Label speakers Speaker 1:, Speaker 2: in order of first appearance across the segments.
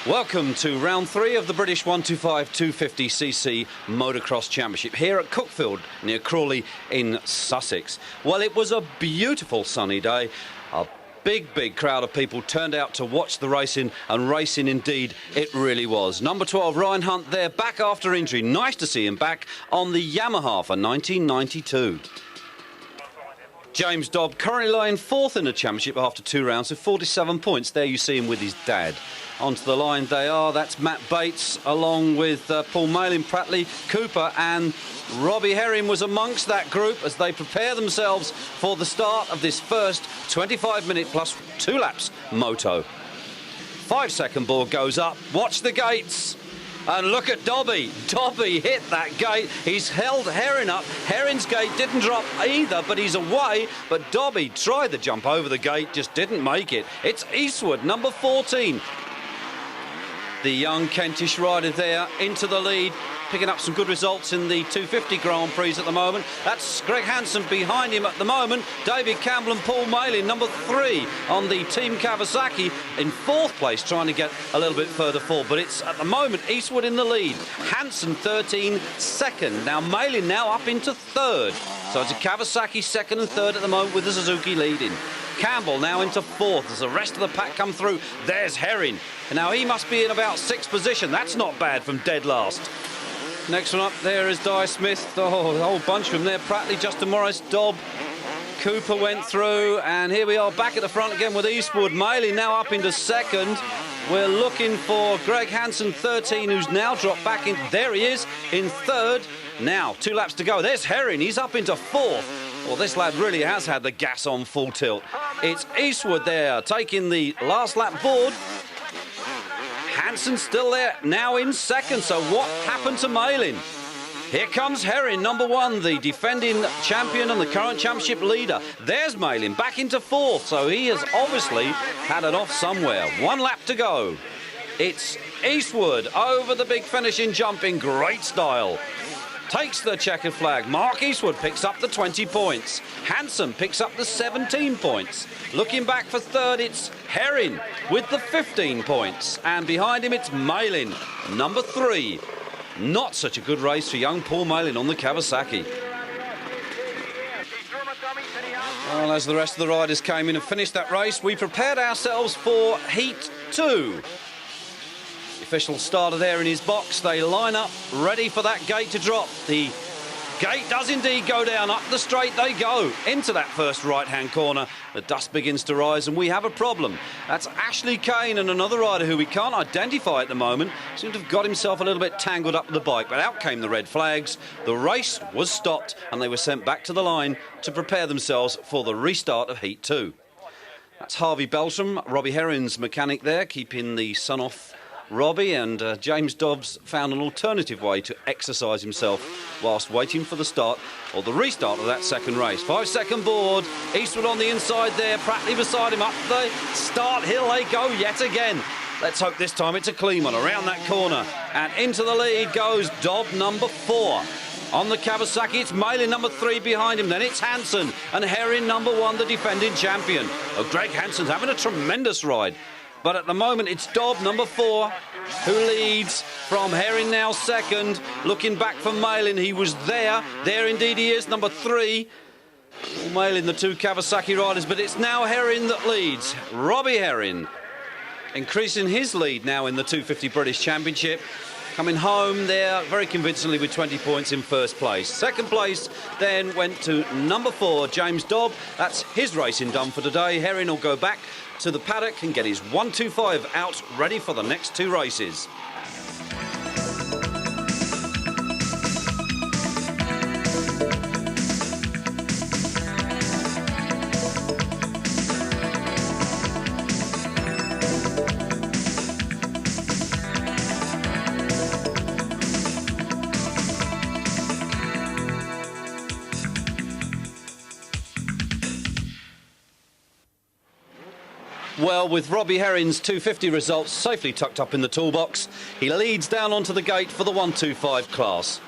Speaker 1: Welcome to round 3 of the British 125 250cc Motocross Championship here at Cookfield near Crawley in Sussex. Well, it was a beautiful sunny day. A big crowd of people turned out to watch the racing, and racing indeed it really was. Number 12, Ryan Hunt there, back after injury. Nice to see him back on the Yamaha for 1992. James Dobb currently lying 4th in the championship after 2 rounds with 47 points. There you see him with his dad. Onto the line they are. That's Matt Bates along with Paul Malin, Prattley, Cooper, and Robbie Herring was amongst that group as they prepare themselves for the start of this first 25-minute plus 2 laps moto. 5-second board goes up. Watch the gates. And look at Dobby. Dobby hit that gate. He's held Herring up. Herring's gate didn't drop either, but he's away. But Dobby tried the jump over the gate, just didn't make it. It's Eastwood, number 14. The young Kentish rider there into the lead, picking up some good results in the 250 Grand Prix at the moment. That's Greg Hansen behind him at the moment. David Campbell and Paul Malin, number 3 on the Team Kawasaki, in 4th place, trying to get a little bit further forward. But it's at the moment Eastwood in the lead. Hansen 13, second. Now Malin now up into 3rd. So it's a Kawasaki 2nd and 3rd at the moment with the Suzuki leading. Campbell now into 4th as the rest of the pack come through. There's Herring. Now he must be in about 6th position. That's not bad from dead last. Next one up there is Dye Smith. Oh, the whole bunch of them there. Prattley, Justin Morris, Dobb, Cooper went through. And here we are back at the front again with Eastwood. Maley now up into 2nd. We're looking for Greg Hansen, 13, who's now dropped back in. There he is in 3rd. Now, 2 laps to go. There's Herring. He's up into 4th. Well, this lad really has had the gas on full tilt. It's Eastwood there, taking the last lap board. Hansen still there, now in 2nd. So what happened to Malin? Here comes Herring, number 1, the defending champion and the current championship leader. There's Malin, back into 4th. So he has obviously had it off somewhere. 1 lap to go. It's Eastwood over the big finishing jump in great style. Takes the checkered flag. Mark Eastwood picks up the 20 points. Hansen picks up the 17 points. Looking back for 3rd, it's Herring with the 15 points. And behind him, it's Malin, number 3. Not such a good race for young Paul Malin on the Kawasaki. Well, as the rest of the riders came in and finished that race, we prepared ourselves for Heat 2. Official starter there in his box. They line up ready for that gate to drop. The gate does indeed go down. Up the straight they go into that first right-hand corner. The dust begins to rise and we have a problem. That's Ashley Kane and another rider who we can't identify at the moment. Seemed to have got himself a little bit tangled up with the bike, but out came the red flags. The race was stopped and they were sent back to the line to prepare themselves for the restart of Heat 2. That's Harvey Beltram, Robbie Herring's mechanic there, keeping the sun off Robbie, and James Dobbs found an alternative way to exercise himself whilst waiting for the start or the restart of that second race. 5-second board, Eastwood on the inside there, Prattley beside him, up the start hill they go yet again. Let's hope this time it's a clean one around that corner, and into the lead goes Dobb, number 4. On the Kawasaki, it's Malin, number 3 behind him. Then it's Hansen and Herring, number 1, the defending champion. Oh, Greg Hansen's having a tremendous ride. But at the moment, it's Dobb, number 4, who leads from Herring, now 2nd. Looking back for Malin, he was there. There indeed he is, number 3. Malin, the 2 Kawasaki riders, but it's now Herring that leads. Robbie Herring increasing his lead now in the 250 British Championship. Coming home there very convincingly with 20 points in 1st place. 2nd place then went to number 4, James Dobb. That's his racing done for today. Herring will go back to the paddock and get his 125 out ready for the next 2 races. Well, with Robbie Herring's 250 results safely tucked up in the toolbox, he leads down onto the gate for the 125 class.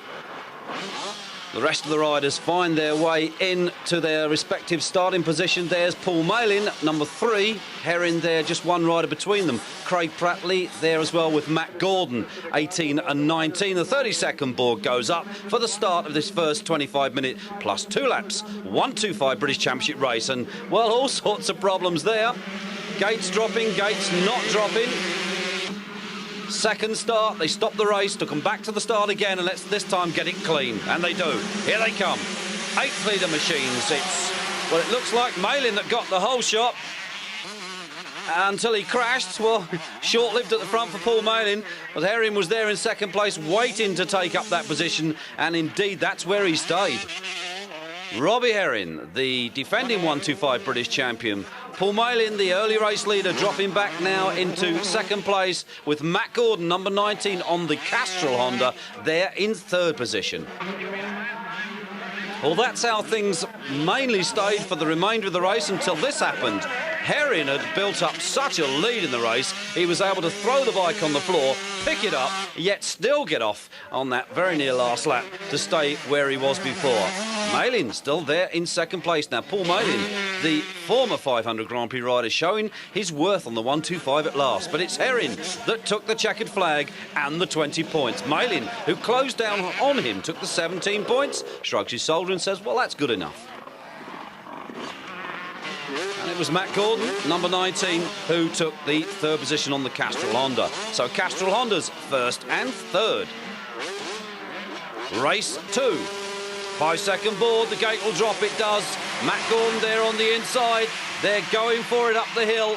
Speaker 1: The rest of the riders find their way into their respective starting position. There's Paul Malin, number 3. Herrin there, just one rider between them. Craig Prattley there as well with Matt Gordon, 18 and 19. The 30-second board goes up for the start of this first 25-minute plus 2 laps 125 British Championship race. And, well, all sorts of problems there. Gates dropping, Gates not dropping. Second start, they stopped the race, took them back to the start again, and let's this time get it clean. And they do. Here they come. 8th-leader machines. Well, it looks like Malin that got the whole shot until he crashed. Well, short-lived at the front for Paul Malin, but Herrin was there in second place, waiting to take up that position, and indeed, that's where he stayed. Robbie Herrin, the defending 125 British champion. Paul Malin, the early race leader, dropping back now into second place with Matt Gordon, number 19, on the Castrol Honda, there in third position. Well, that's how things mainly stayed for the remainder of the race until this happened. Herrin had built up such a lead in the race, he was able to throw the bike on the floor, pick it up, yet still get off on that very near last lap to stay where he was before. Malin still there in second place. Now, Paul Malin, the former 500 Grand Prix rider, showing his worth on the 125 at last. But it's Herrin that took the checkered flag and the 20 points. Malin, who closed down on him, took the 17 points, shrugs his shoulder and says, well, that's good enough. And it was Matt Gordon, number 19, who took the third position on the Castrol Honda. So Castrol Honda's first and third. Race 2. 5-second board, the gate will drop, it does. Matt Gordon there on the inside. They're going for it up the hill.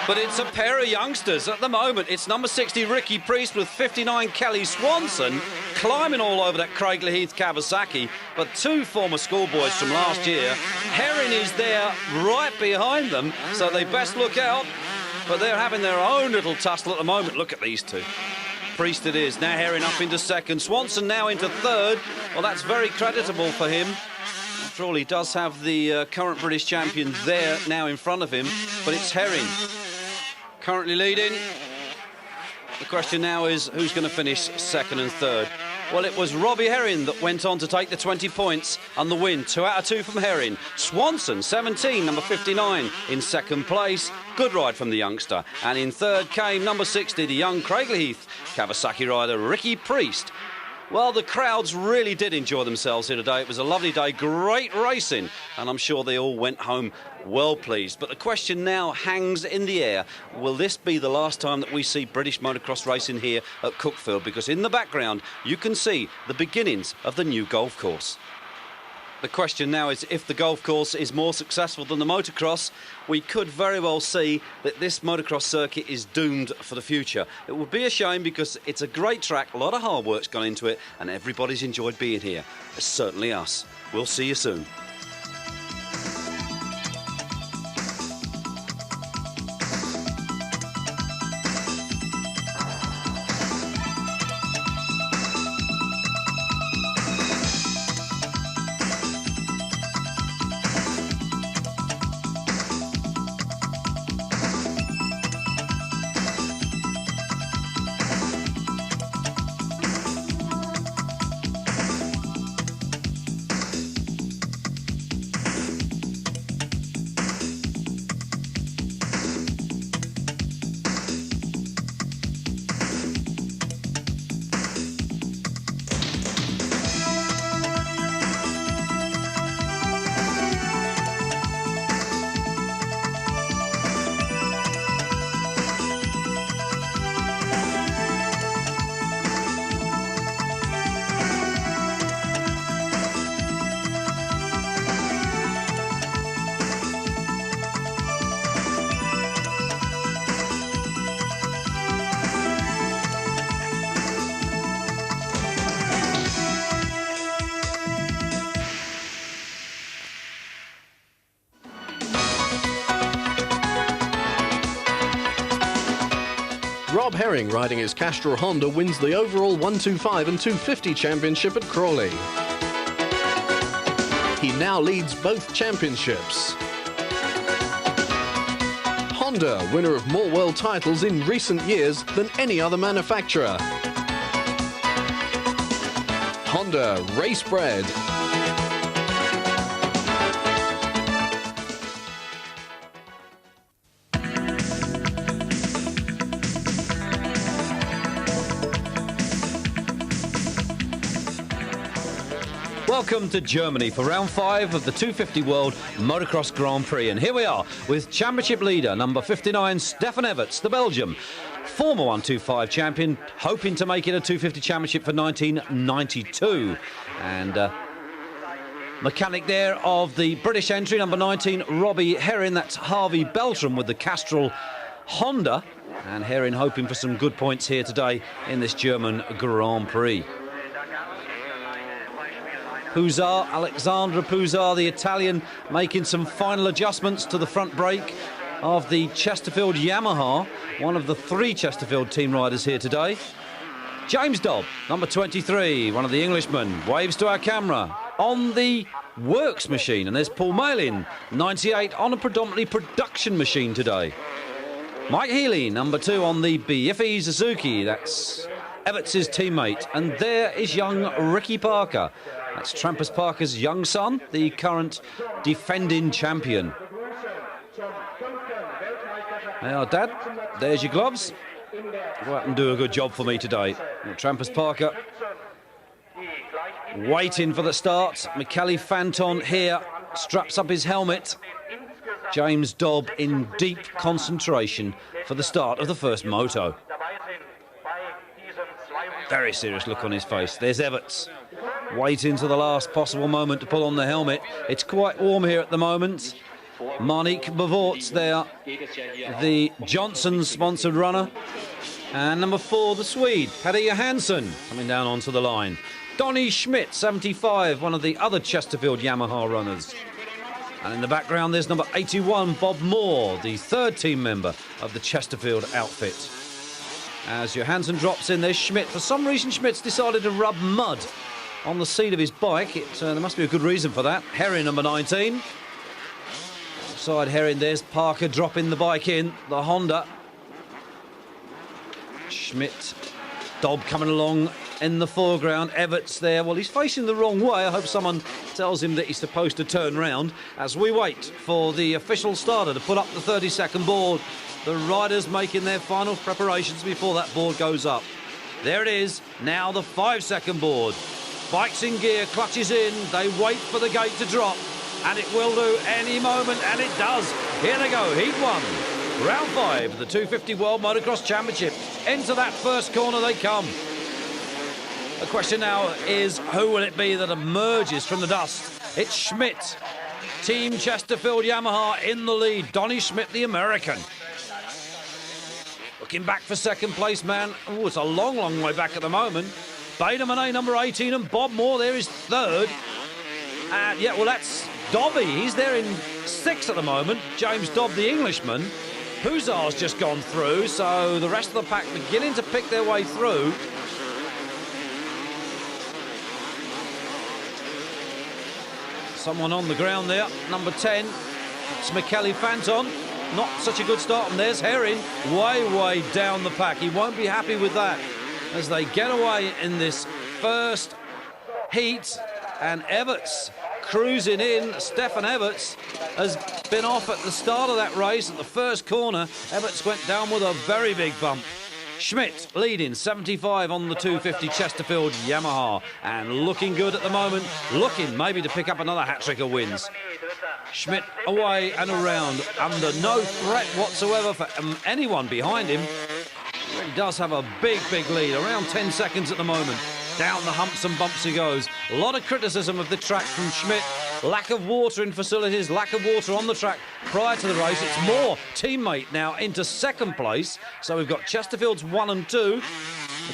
Speaker 1: But it's a pair of youngsters at the moment. It's number 60, Ricky Priest, with 59, Kelly Swanson, climbing all over that Craigley Heath Kawasaki. But 2 former schoolboys from last year. Herrin is there right behind them, so they best look out. But they're having their own little tussle at the moment. Look at these two. Priest it is. Now Herrin up into second. Swanson now into third. Well, that's very creditable for him. After all, he does have the current British champion there now in front of him. But it's Herrin currently leading. The question now is who's going to finish second and third. Well, it was Robbie Herrin that went on to take the 20 points and the win. 2 out of 2 from Herrin. Swanson, 17, number 59, in second place. Good ride from the youngster. And in third came number 60, the young Craigley Heath Kawasaki rider, Ricky Priest. Well, the crowds really did enjoy themselves here today. It was a lovely day, great racing, and I'm sure they all went home well pleased. But the question now hangs in the air. Will this be the last time that we see British motocross racing here at Cookfield? Because in the background, you can see the beginnings of the new golf course. The question now is if the golf course is more successful than the motocross, we could very well see that this motocross circuit is doomed for the future. It would be a shame because it's a great track, a lot of hard work's gone into it, and everybody's enjoyed being here. Certainly us. We'll see you soon.
Speaker 2: Rob Herring, riding his Castrol Honda, wins the overall 125 and 250 championship at Crawley. He now leads both championships. Honda, winner of more world titles in recent years than any other manufacturer. Honda, race bred.
Speaker 1: Welcome to Germany for round 5 of the 250 World Motocross Grand Prix. And here we are with championship leader number 59, Stefan Everts, the Belgian. Former 125 champion, hoping to make it a 250 championship for 1992. And mechanic there of the British entry, number 19, Robbie Herrin. That's Harvey Beltram with the Castrol Honda. And Herrin hoping for some good points here today in this German Grand Prix. Puzar, Alexandra Puzar, the Italian, making some final adjustments to the front brake of the Chesterfield Yamaha, one of the 3 Chesterfield team riders here today. James Dobb, number 23, one of the Englishmen, waves to our camera on the works machine. And there's Paul Malin, 98, on a predominantly production machine today. Mike Healy, number 2, on the Biffy Suzuki. That's Everts' teammate. And there is young Ricky Parker. That's Trampus Parker's young son, the current defending champion. Now, Dad, there's your gloves. Go out and do a good job for me today. Trampus Parker waiting for the start. Michele Fanton here straps up his helmet. James Dobb in deep concentration for the start of the first moto. Very serious look on his face. There's Everts, waiting to the last possible moment to pull on the helmet. It's quite warm here at the moment. Marnik Bevorts there, the Johnson-sponsored runner. And number 4, the Swede, Paddy Johansson, coming down onto the line. Donny Schmidt, 75, one of the other Chesterfield Yamaha runners. And in the background, there's number 81, Bob Moore, the 3rd team member of the Chesterfield outfit. As Johansson drops in, there's Schmidt. For some reason, Schmidt's decided to rub mud on the seat of his bike. There must be a good reason for that. Herrin, number 19. Side Herrin, there's Parker dropping the bike in, the Honda. Schmidt, Dobb coming along in the foreground. Everts there. Well, he's facing the wrong way. I hope someone tells him that he's supposed to turn round as we wait for the official starter to put up the 30-second board. The riders making their final preparations before that board goes up. There it is. Now the 5-second board. Bikes in gear, clutches in. They wait for the gate to drop. And it will do any moment, and it does. Here they go, Heat 1. Round 5 of the 250 World Motocross Championship. Into that first corner they come. The question now is, who will it be that emerges from the dust? It's Schmidt. Team Chesterfield Yamaha in the lead. Donny Schmidt, the American. Looking back for second place, man. Oh, it's a long, long way back at the moment. Baderman, number 18, and Bob Moore there is 3rd. And yeah, well, that's Dobby. He's there in 6th at the moment. James Dobb, the Englishman. Puzar's just gone through, so the rest of the pack beginning to pick their way through. Someone on the ground there, number 10. It's Michele Fanton. Not such a good start, and there's Herrin way down the pack. He won't be happy with that as they get away in this first heat. And Everts cruising in. Stefan Everts has been off at the start of that race at the first corner. Everts went down with a very big bump. Schmidt leading 75 on the 250 Chesterfield Yamaha and looking good at the moment, looking maybe to pick up another hat-trick of wins. Schmidt away and around under no threat whatsoever for anyone behind him. He really does have a big lead, around 10 seconds at the moment. Down the humps and bumps he goes. A lot of criticism of the track from Schmidt. Lack of water in facilities, lack of water on the track prior to the race. It's Moore, teammate, now into 2nd place. So we've got Chesterfield's 1 and 2.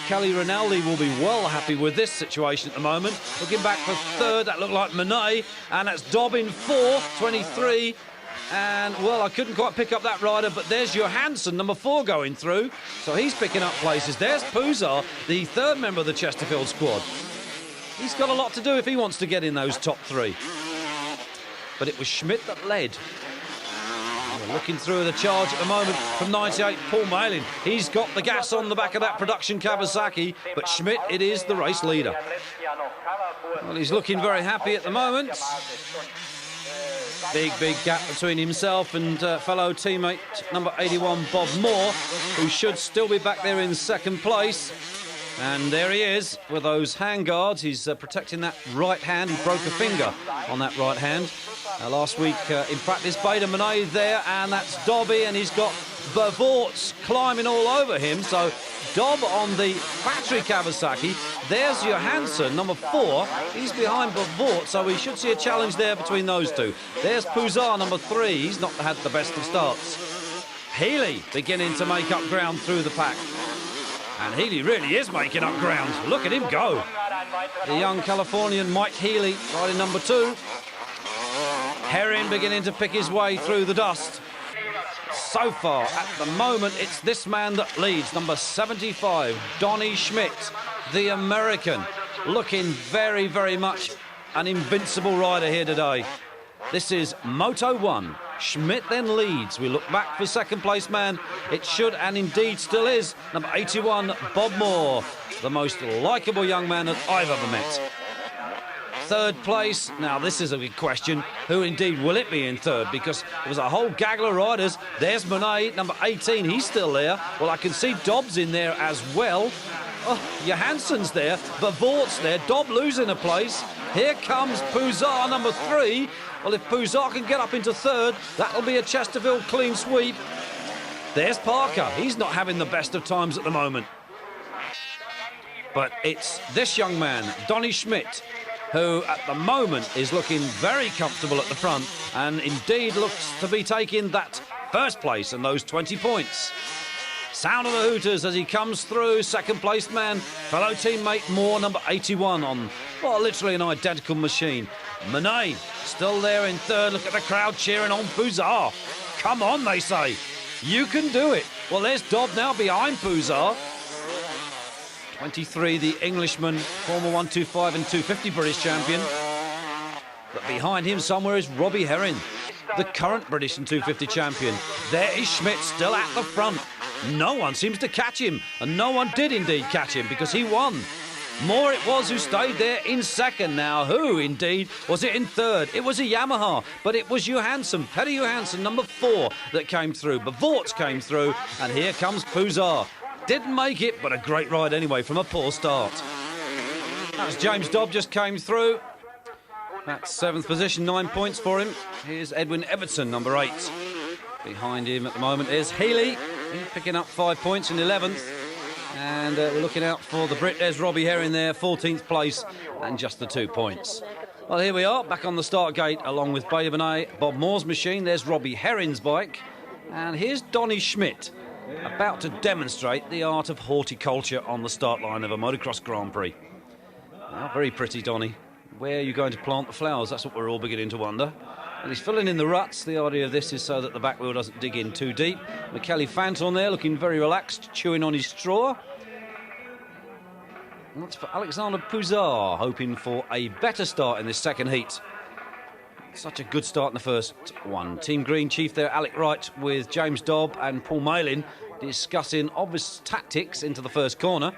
Speaker 1: Kelly Rinaldi will be well happy with this situation at the moment. Looking back for 3rd, that looked like Monet. And that's Dobb in 4th, 23. And, well, I couldn't quite pick up that rider, but there's Johansson, number 4, going through. So he's picking up places. There's Puzar, the 3rd member of the Chesterfield squad. He's got a lot to do if he wants to get in those top 3. But it was Schmidt that led. We're looking through the charge at the moment from 98, Paul Malin. He's got the gas on the back of that production Kawasaki, but Schmidt, it is the race leader. Well, he's looking very happy at the moment. Big gap between himself and fellow teammate number 81, Bob Moore, who should still be back there in second place. And there he is with those hand guards. He's protecting that right hand. He broke a finger on that right hand. Last week in practice, Bader Monet there, and that's Dobby, and he's got Bavorts climbing all over him. So Dobb on the factory Kawasaki. There's Johansson, number 4. He's behind Bavort, so we should see a challenge there between those two. There's Pouzar, number 3. He's not had the best of starts. Healy beginning to make up ground through the pack. And Healy really is making up ground. Look at him go. The young Californian Mike Healy riding number 2. Herring beginning to pick his way through the dust. So far, at the moment, it's this man that leads, number 75, Donny Schmidt, the American, looking very, very much an invincible rider here today. This is Moto 1. Schmidt then leads. We look back for second place man. It should and indeed still is number 81, Bob Moore, the most likeable young man that I've ever met. Third place, now this is a big question. Who indeed will it be in third? Because there was a whole gaggle of riders. There's Monet, number 18, he's still there. Well, I can see Dobbs in there as well. Oh, Johansson's there, Bavort's there, Dobb losing a place. Here comes Pouzar, number 3. Well, if Pouzar can get up into third, that'll be a Chesterfield clean sweep. There's Parker. He's not having the best of times at the moment. But it's this young man, Donny Schmidt, who at the moment is looking very comfortable at the front and indeed looks to be taking that first place and those 20 points. Sound of the Hooters as he comes through, second place man, fellow teammate Moore, number 81 on, well, literally an identical machine. Monet still there in third. Look at the crowd cheering on Pouzar. Come on, they say. You can do it. Well, there's Dobb now behind Pouzar. 23, the Englishman, former 125 and 250 British champion. But behind him somewhere is Robbie Herring, the current British and 250 champion. There is Schmidt still at the front. No one seems to catch him, and no one did indeed catch him because he won. Moore it was who stayed there in second. Now, who indeed was it in third? It was a Yamaha, but it was Johansson, Petty Johansson, number 4, that came through. Bavorts came through, and here comes Pouzar. Didn't make it, but a great ride anyway from a poor start. That was James Dobb just came through. That's 7th position, 9 points for him. Here's Edwin Everton, number 8. Behind him at the moment is Healy. He's picking up 5 points in 11th. And we're looking out for the Brit. There's Robbie Herring there, 14th place, and just the 2 points. Well, here we are, back on the start gate, along with Bader Monet, Bob Moore's machine. There's Robbie Herring's bike. And here's Donny Schmidt, about to demonstrate the art of horticulture on the start line of a motocross Grand Prix. Now, very pretty, Donny. Where are you going to plant the flowers? That's what we're all beginning to wonder. And he's filling in the ruts. The idea of this is so that the back wheel doesn't dig in too deep. Michele Fanton there, looking very relaxed, chewing on his straw. And that's for Alexander Pouzar, hoping for a better start in this second heat. Such a good start in the first one. Team Green chief there, Alec Wright, with James Dobb and Paul Malin discussing obvious tactics into the first corner.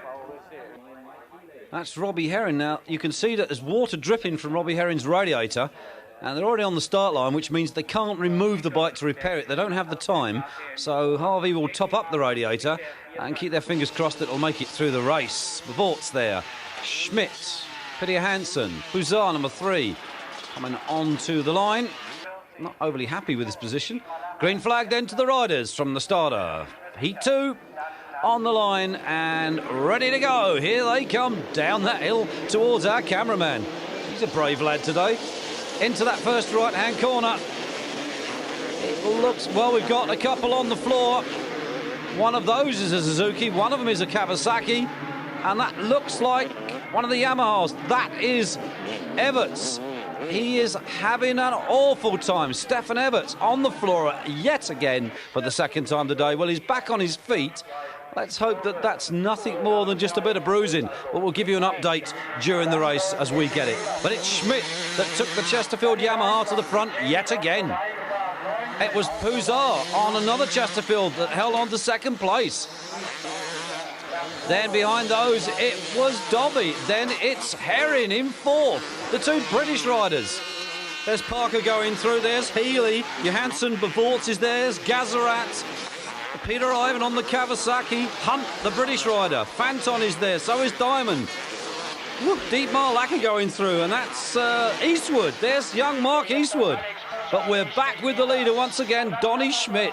Speaker 1: That's Robbie Herring. Now, you can see that there's water dripping from Robbie Herring's radiator, and they're already on the start line, which means they can't remove the bike to repair it. They don't have the time, so Harvey will top up the radiator and keep their fingers crossed it'll make it through the race. Bavort's there. Schmidt, Petty Johansson, Pouzar, number 3. Coming onto the line. Not overly happy with this position. Green flag then to the riders from the starter. Heat 2 on the line and ready to go. Here they come down that hill towards our cameraman. He's a brave lad today. Into that first right-hand corner. It looks, well, we've got a couple on the floor. One of those is a Suzuki, one of them is a Kawasaki, and that looks like one of the Yamahas. That is Everts. He is having an awful time. Stefan Everts on the floor yet again for the second time today. Well, he's back on his feet. Let's hope that that's nothing more than just a bit of bruising. But we'll give you an update during the race as we get it. But it's Schmidt that took the Chesterfield Yamaha to the front yet again. It was Pouzar on another Chesterfield that held on to second place. Then behind those, it was Dobby. Then it's Herring in fourth. The two British riders. There's Parker going through. There's Healy. Johansson, Bevorts is there. There's Gazarat. Peter Ivan on the Kawasaki. Hunt, the British rider. Fanton is there. So is Diamond. Dietmar Lacker going through. And that's Eastwood. There's young Mark Eastwood. But we're back with the leader once again. Donny Schmidt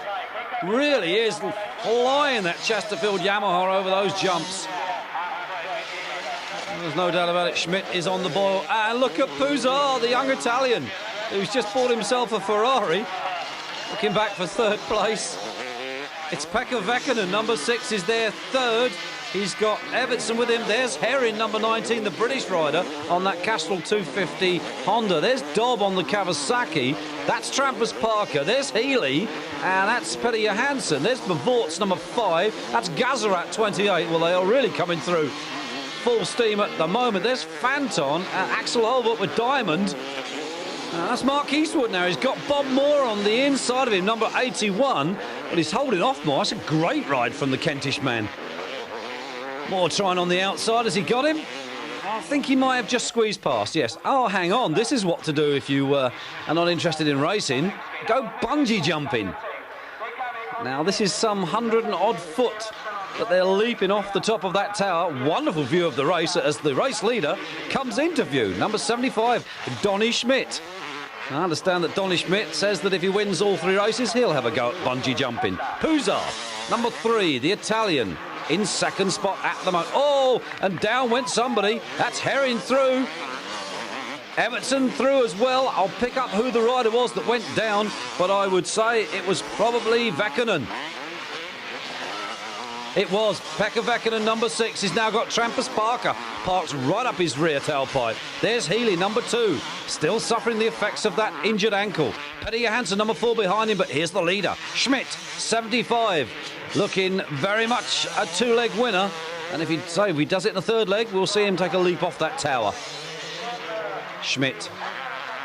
Speaker 1: really is flying that Chesterfield Yamaha over those jumps. There's no doubt about it. Schmidt is on the boil. And look at Puzar, the young Italian, who's just bought himself a Ferrari. Looking back for third place. It's Pekka Väkkönen, number 6, is there third. He's got Evertson with him. There's Herring, number 19, the British rider, on that Castrol 250 Honda. There's Dobb on the Kawasaki. That's Trampus Parker. There's Healy, and that's Petter Johansson. There's Bevorts, number 5. That's Gazarat, 28. Well, they are really coming through full steam at the moment. There's Fanton and Axel Holbert with Diamond. That's Mark Eastwood now. He's got Bob Moore on the inside of him, number 81. But he's holding off Moore. That's a great ride from the Kentish man. Moore trying on the outside. Has he got him? I think he might have just squeezed past, yes. Oh, hang on. This is what to do if you are not interested in racing. Go bungee jumping. Now, this is some 100 and odd foot that they're leaping off the top of that tower. Wonderful view of the race as the race leader comes into view. Number 75, Donny Schmidt. I understand that Donny Schmidt says that if he wins all 3 races, he'll have a go at bungee jumping. Puzar, number 3, the Italian, in second spot at the moment. Oh, and down went somebody. That's Herring through. Evertson through as well. I'll pick up who the rider was that went down, but I would say it was probably Väkkönen. It was Pekka Väkkönen, number 6. He's now got Trampus Parker parked right up his rear tailpipe. There's Healy, number 2, still suffering the effects of that injured ankle. Petter Johansson, number 4, behind him, but here's the leader. Schmidt, 75, looking very much a 2-leg winner. And if he does it in the 3rd leg, we'll see him take a leap off that tower. Schmidt,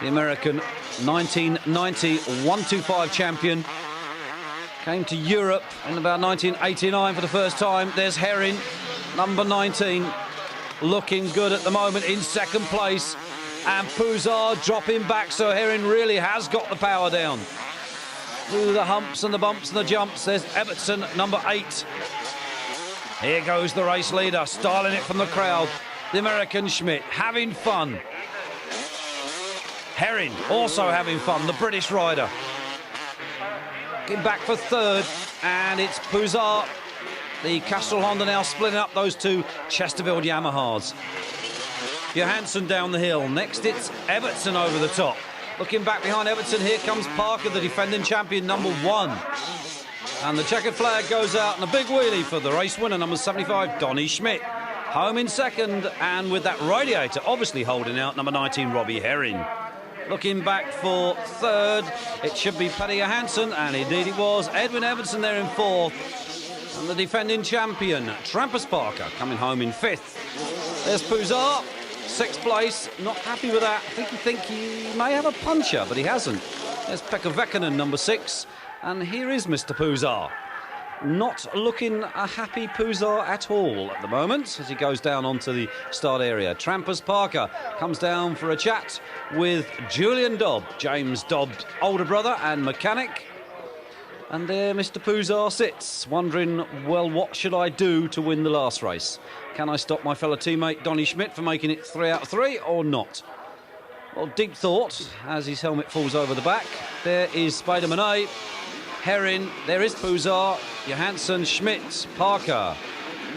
Speaker 1: the American 1990 125 champion. Came to Europe in about 1989 for the first time. There's Herring, number 19, looking good at the moment in second place. And Puzar dropping back, so Herring really has got the power down. Through the humps and the bumps and the jumps, there's Evertson, number 8. Here goes the race leader, styling it from the crowd. The American Schmidt, having fun. Herring, also having fun, the British rider. Back for 3rd, and it's Puzar, the Castrol Honda, now splitting up those 2 Chesterfield Yamahas. Johansson down the hill. Next it's Evertson over the top. Looking back behind Evertson, here comes Parker, the defending champion, number 1. And the checkered flag goes out, and a big wheelie for the race winner, number 75, Donny Schmidt. Home in second, and with that radiator obviously holding out, number 19, Robbie Herring. Looking back for 3rd, it should be Petter Johansson, and indeed it was. Edwin Evertson there in 4th. And the defending champion, Trampus Parker, coming home in 5th. There's Puzar, 6th place. Not happy with that. I think he may have a puncher, but he hasn't. There's Pekka Väkkönen, number 6. And here is Mr. Puzar. Not looking a happy Puzar at all at the moment as he goes down onto the start area. Trampus Parker comes down for a chat with Julian Dobb, James Dobb's older brother and mechanic. And there Mr. Puzar sits, wondering, well, what should I do to win the last race? Can I stop my fellow teammate Donny Schmidt from making it 3 out of 3 or not? Well, deep thought as his helmet falls over the back. There is Spider-Man Herring, there is Puzar, Johansson, Schmidt, Parker.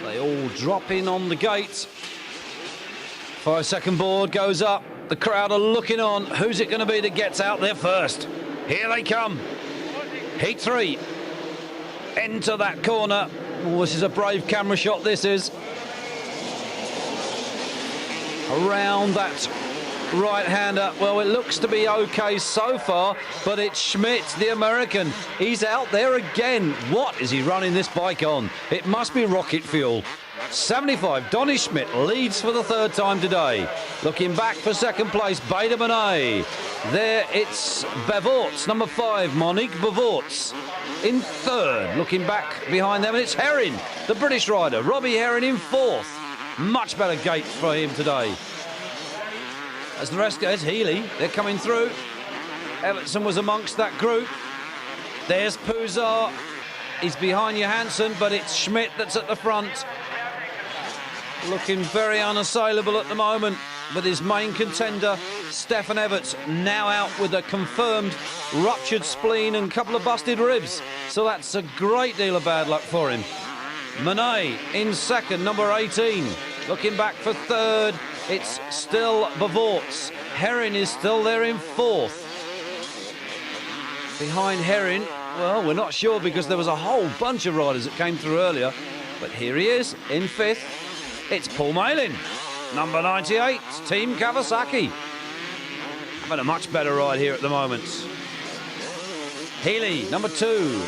Speaker 1: They all drop in on the gate. 5-second board goes up. The crowd are looking on. Who's it going to be that gets out there first? Here they come. Heat 3. Enter that corner. Oh, this is a brave camera shot, this is. Around that right-hander. Well, it looks to be okay so far, but it's Schmidt, the American. He's out there again. What is he running this bike on? It must be rocket fuel. 75, Donny Schmidt leads for the 3rd time today. Looking back for 2nd place, Bader-Manet. There it's Bevorts, number 5, Monique Bevorts. in third. Looking back behind them, and it's Herring, the British rider. Robbie Herring in fourth. Much better gate for him today. As the rest goes, Healy, they're coming through. Evertson was amongst that group. There's Puzar. He's behind Johansson, but it's Schmidt that's at the front. Looking very unassailable at the moment with his main contender, Stefan Everts, now out with a confirmed ruptured spleen and a couple of busted ribs. So that's a great deal of bad luck for him. Monet in second, number 18. Looking back for third, it's still Bavorts. Herring is still there in fourth. Behind Herring, well, we're not sure because there was a whole bunch of riders that came through earlier. But here he is in fifth. It's Paul Malin, number 98, Team Kawasaki. Having a much better ride here at the moment. Healy, number 2.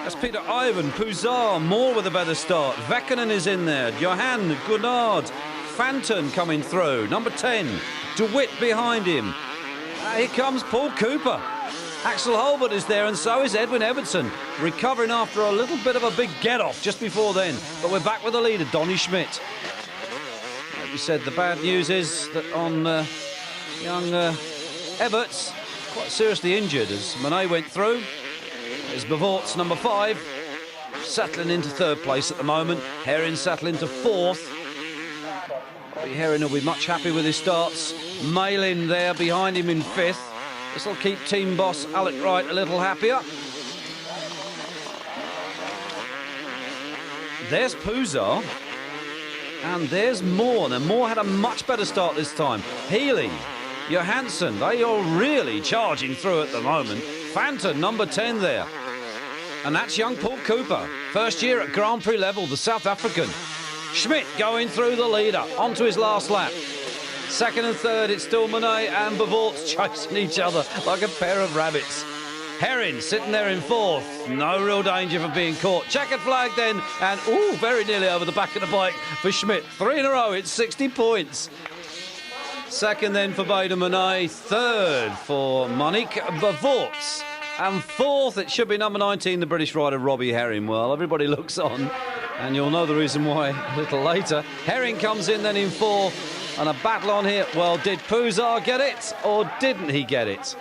Speaker 1: That's Peter Ivan, Puzar, more with a better start. Vekkanen is in there. Johan, Gunnard, Fanton coming through. Number 10, DeWitt behind him. Here comes Paul Cooper. Axel Holbert is there, and so is Edwin Evertson, recovering after a little bit of a big get-off just before then. But we're back with the leader, Donny Schmidt. Like we said, the bad news is that on young Everts, quite seriously injured as Monet went through. There's Bavorts, number 5, settling into third place at the moment. Herring settling to fourth. Herring will be much happy with his starts. Malin there behind him in fifth. This will keep team boss Alec Wright a little happier. There's Puzar. And there's Moore. Now, Moore had a much better start this time. Healy, Johansson, they are really charging through at the moment. Fanton, number 10 there. And that's young Paul Cooper. First year at Grand Prix level, the South African. Schmidt going through the leader, onto his last lap. Second and third, it's still Monet and Bavorts chasing each other like a pair of rabbits. Herring sitting there in fourth. No real danger for being caught. Checkered flag then, and very nearly over the back of the bike for Schmidt. 3 in a row, it's 60 points. Second then for Bader Monet. Third for Monique Bavorts. And fourth, it should be number 19, the British rider Robbie Herring. Well, everybody looks on, and you'll know the reason why a little later. Herring comes in then in fourth. And a battle on here. Well, did Puzar get it or didn't he get it?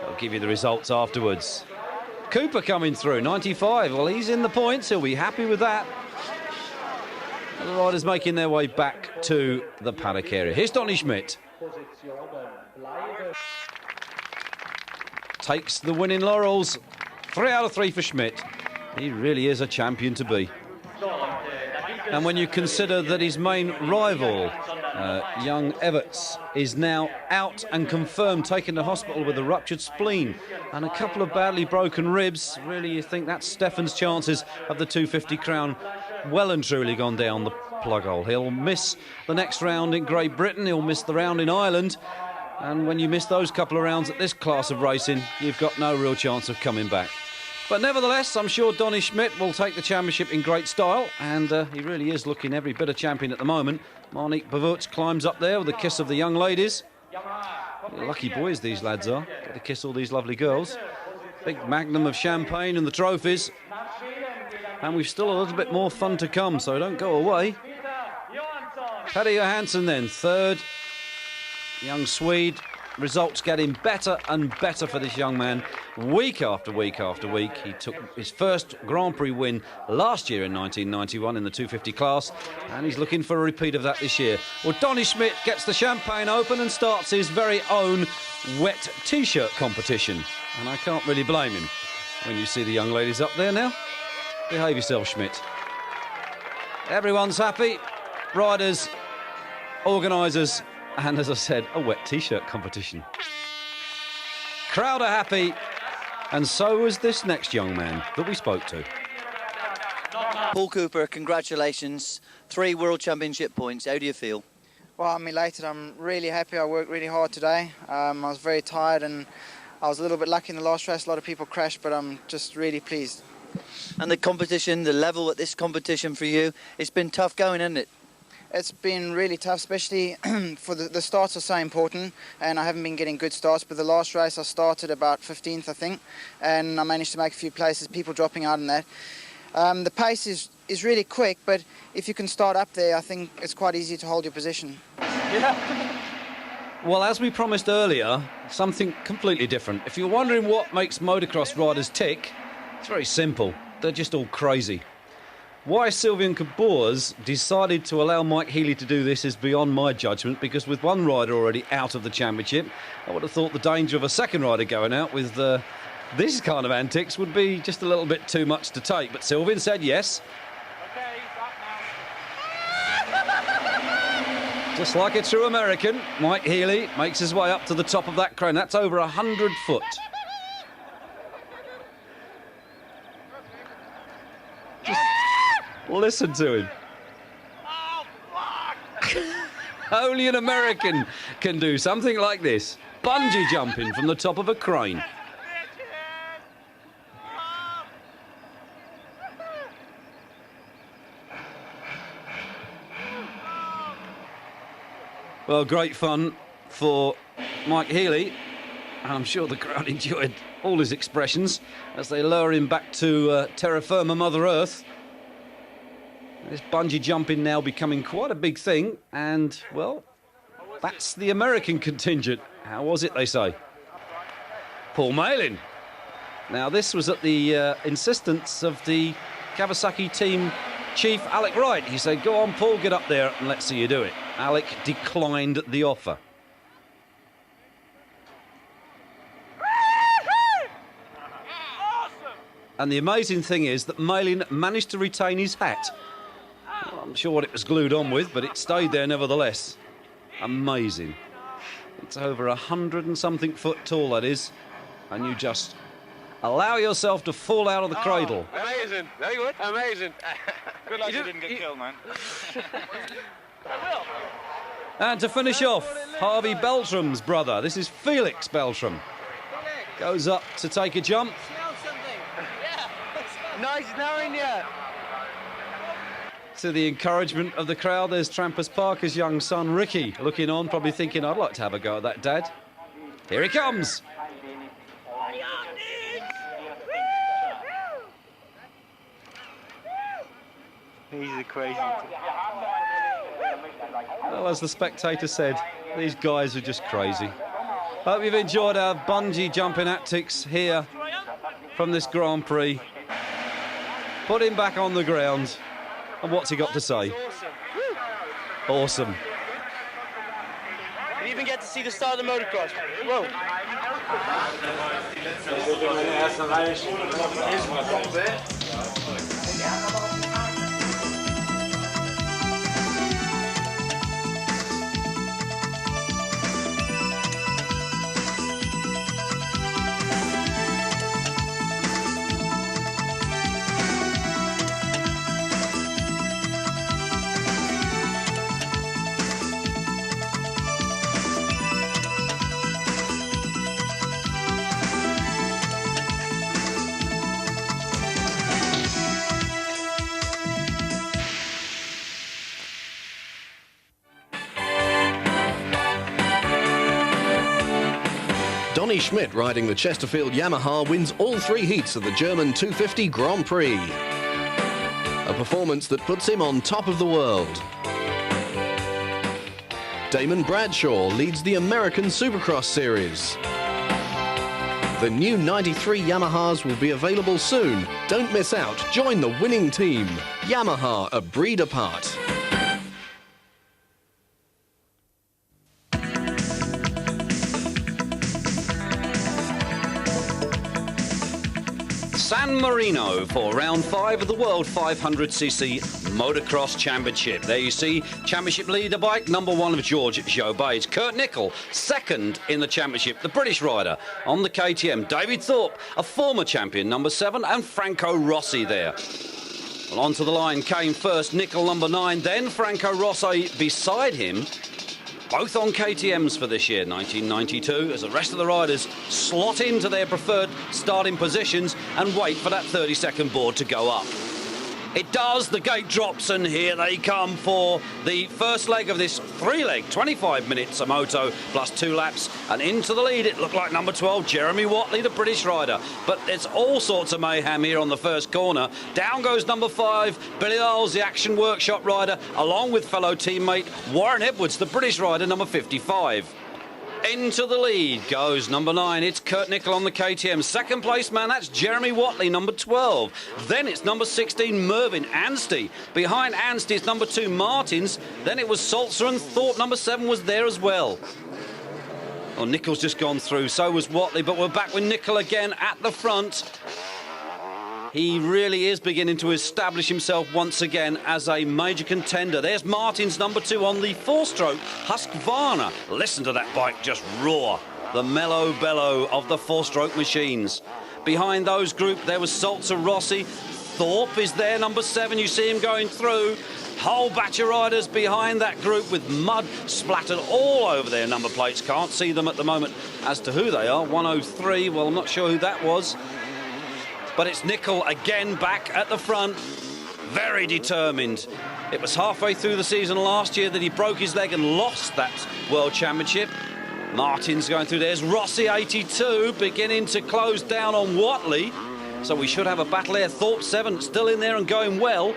Speaker 1: I'll give you the results afterwards. Cooper coming through, 95. Well, he's in the points. He'll be happy with that. And the riders making their way back to the paddock area. Here's Donny Schmidt. Takes the winning laurels. 3 out of 3 for Schmidt. He really is a champion to be. And when you consider that his main rival, young Everts, is now out and confirmed, taken to hospital with a ruptured spleen and a couple of badly broken ribs, really you think that's Stefan's chances of the 250 crown well and truly gone down the plug hole. He'll miss the next round in Great Britain, he'll miss the round in Ireland, and when you miss those couple of rounds at this class of racing, you've got no real chance of coming back. But nevertheless, I'm sure Donny Schmidt will take the championship in great style, and he really is looking every bit of champion at the moment. Monique Bavorts climbs up there with a kiss of the young ladies. Lucky boys these lads are, get to kiss all these lovely girls. Big magnum of champagne and the trophies. And we've still a little bit more fun to come, so don't go away. Paddy Johansson then, third. Young Swede. Results getting better and better for this young man week after week after week. He took his first Grand Prix win last year in 1991 in the 250 class, and he's looking for a repeat of that this year. Well, Donny Schmidt gets the Champagne Open and starts his very own wet T-shirt competition, and I can't really blame him. When you see the young ladies up there now, behave yourself, Schmidt. Everyone's happy, riders, organisers, and as I said, a wet T-shirt competition. Crowd are happy, and so was this next young man that we spoke to.
Speaker 3: Paul Cooper, congratulations. 3 World Championship points. How do you feel?
Speaker 4: Well, I'm elated. I'm really happy. I worked really hard today. I was very tired, and I was a little bit lucky in the last race. A lot of people crashed, but I'm just really pleased.
Speaker 3: And the competition, the level at this competition for you, it's been tough going, hasn't it?
Speaker 4: It's been really tough, especially for the starts are so important, and I haven't been getting good starts. But the last race I started about 15th, I think, and I managed to make a few places, people dropping out in that. The pace is really quick, but if you can start up there, I think it's quite easy to hold your position.
Speaker 1: Yeah. Well, as we promised earlier, something completely different. If you're wondering what makes motocross riders tick, it's very simple. They're just all crazy. Why Sylvain Cabours decided to allow Mike Healy to do this is beyond my judgment, because with one rider already out of the championship, I would have thought the danger of a second rider going out with this kind of antics would be just a little bit too much to take. But Sylvain said yes.
Speaker 5: Okay, stop now.
Speaker 1: Just like a true American, Mike Healy makes his way up to the top of that crane. That's over 100 foot. Just listen to him.
Speaker 5: Oh, fuck!
Speaker 1: Only an American can do something like this. Bungee jumping from the top of a crane. Well, great fun for Mike Healy. And I'm sure the crowd enjoyed all his expressions as they lure him back to terra firma, Mother Earth. This bungee jumping now becoming quite a big thing. And, well, that's the American contingent. How was it, they say? Paul Malin. Now, this was at the insistence of the Kawasaki team chief, Alec Wright. He said, go on, Paul, get up there and let's see you do it. Alec declined the offer. And the amazing thing is that Malin managed to retain his hat. Well, I'm sure what it was glued on with, but it stayed there nevertheless. Amazing. It's over 100 and something foot tall, that is. And you just allow yourself to fall out of the cradle.
Speaker 5: Amazing. Very good. Amazing. Good luck you didn't get killed, man. I will.
Speaker 1: And to finish off, Harvey Beltram's brother. This is Felix Beltram. Goes up to take a jump.
Speaker 5: Nice knowing you.
Speaker 1: To the encouragement of the crowd, there's Trampus Parker's young son, Ricky, looking on, probably thinking, I'd like to have a go at that, Dad. Here he comes.
Speaker 5: He's a crazy.
Speaker 1: Well, as the spectator said, these guys are just crazy. Hope you've enjoyed our bungee jumping antics here from this Grand Prix. Put him back on the ground. And what's he got to say? Awesome.
Speaker 5: You even get to see the start of the motocross. Whoa.
Speaker 2: Donny Schmidt, riding the Chesterfield Yamaha, wins all 3 heats of the German 250 Grand Prix. A performance that puts him on top of the world. Damon Bradshaw leads the American Supercross Series. The new 93 Yamahas will be available soon. Don't miss out. Join the winning team. Yamaha, a breed apart.
Speaker 1: San Marino for round 5 of the World 500cc Motocross Championship. There you see championship leader bike number 1 of George Jobage. Kurt Nichol, second in the championship. The British rider on the KTM. David Thorpe, a former champion, number 7, and Franco Rossi there. Well, onto the line came first Nichol, number 9, then Franco Rossi beside him. Both on KTMs for this year, 1992, as the rest of the riders slot into their preferred starting positions and wait for that 30-second board to go up. It does. The gate drops, and here they come for the first leg of this three-leg, 25 minutes of moto plus 2 laps. And into the lead, it looked like number 12, Jeremy Watley, the British rider. But it's all sorts of mayhem here on the first corner. Down goes number 5, Billy Lyles, the Action Workshop rider, along with fellow teammate Warren Edwards, the British rider, number 55. Into the lead goes number 9. It's Kurt Nickel on the KTM. Second place man, that's Jeremy Watley, number 12. Then it's number 16, Mervyn Anstey. Behind Anstey, it's number 2, Martins. Then it was Salzer and Thorpe. Number 7 was there as well. Well, Nickel's just gone through. So was Watley, but we're back with Nickel again at the front. He really is beginning to establish himself once again as a major contender. There's Martin's number 2 on the 4-stroke Husqvarna. Listen to that bike just roar. The mellow bellow of the 4-stroke machines. Behind those group, there was Salzer Rossi. Thorpe is there, number 7. You see him going through. Whole batch of riders behind that group with mud splattered all over their number plates. Can't see them at the moment as to who they are. 103, well, I'm not sure who that was. But it's Nickel again back at the front, very determined. It was halfway through the season last year that he broke his leg and lost that World Championship. Martin's going through. There's Rossi, 82, beginning to close down on Watley. So we should have a battle there. Thorpe, 7, still in there and going well.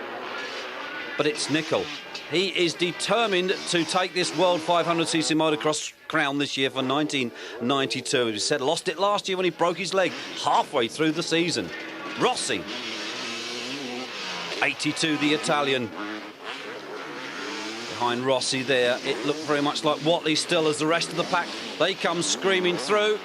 Speaker 1: But it's Nickel. He is determined to take this World 500cc motocross crown this year for 1992. As he said, lost it last year when he broke his leg halfway through the season. Rossi, 82, the Italian. Behind Rossi there, it looked very much like Watley still as the rest of the pack. They come screaming through.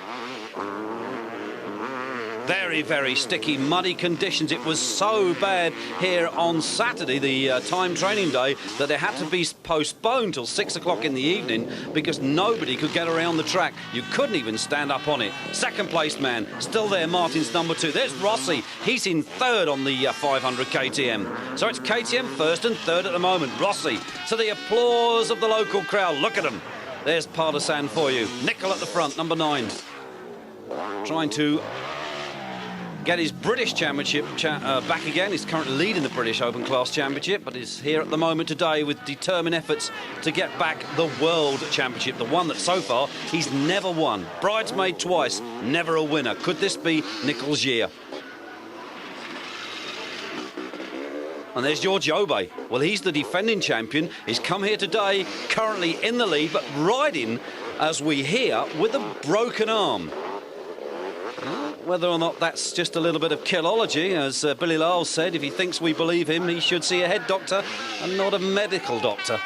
Speaker 1: Very, very sticky, muddy conditions. It was so bad here on Saturday, the time training day, that it had to be postponed till 6 o'clock in the evening because nobody could get around the track. You couldn't even stand up on it. Second place man, still there, Martin's number 2. There's Rossi. He's in 3rd on the 500 KTM. So it's KTM 1st and 3rd at the moment. Rossi, to the applause of the local crowd. Look at him. There's Partisan for you. Nickel at the front, number 9. Trying to get his British Championship back again. He's currently leading the British Open Class Championship, but is here at the moment today with determined efforts to get back the World Championship, the one that so far he's never won. Bridesmaid twice, never a winner. Could this be Nickel's year? And there's George Obey. Well, he's the defending champion. He's come here today, currently in the lead, but riding, as we hear, with a broken arm. Whether or not that's just a little bit of killology, as Billy Lyles said, if he thinks we believe him, he should see a head doctor and not a medical doctor.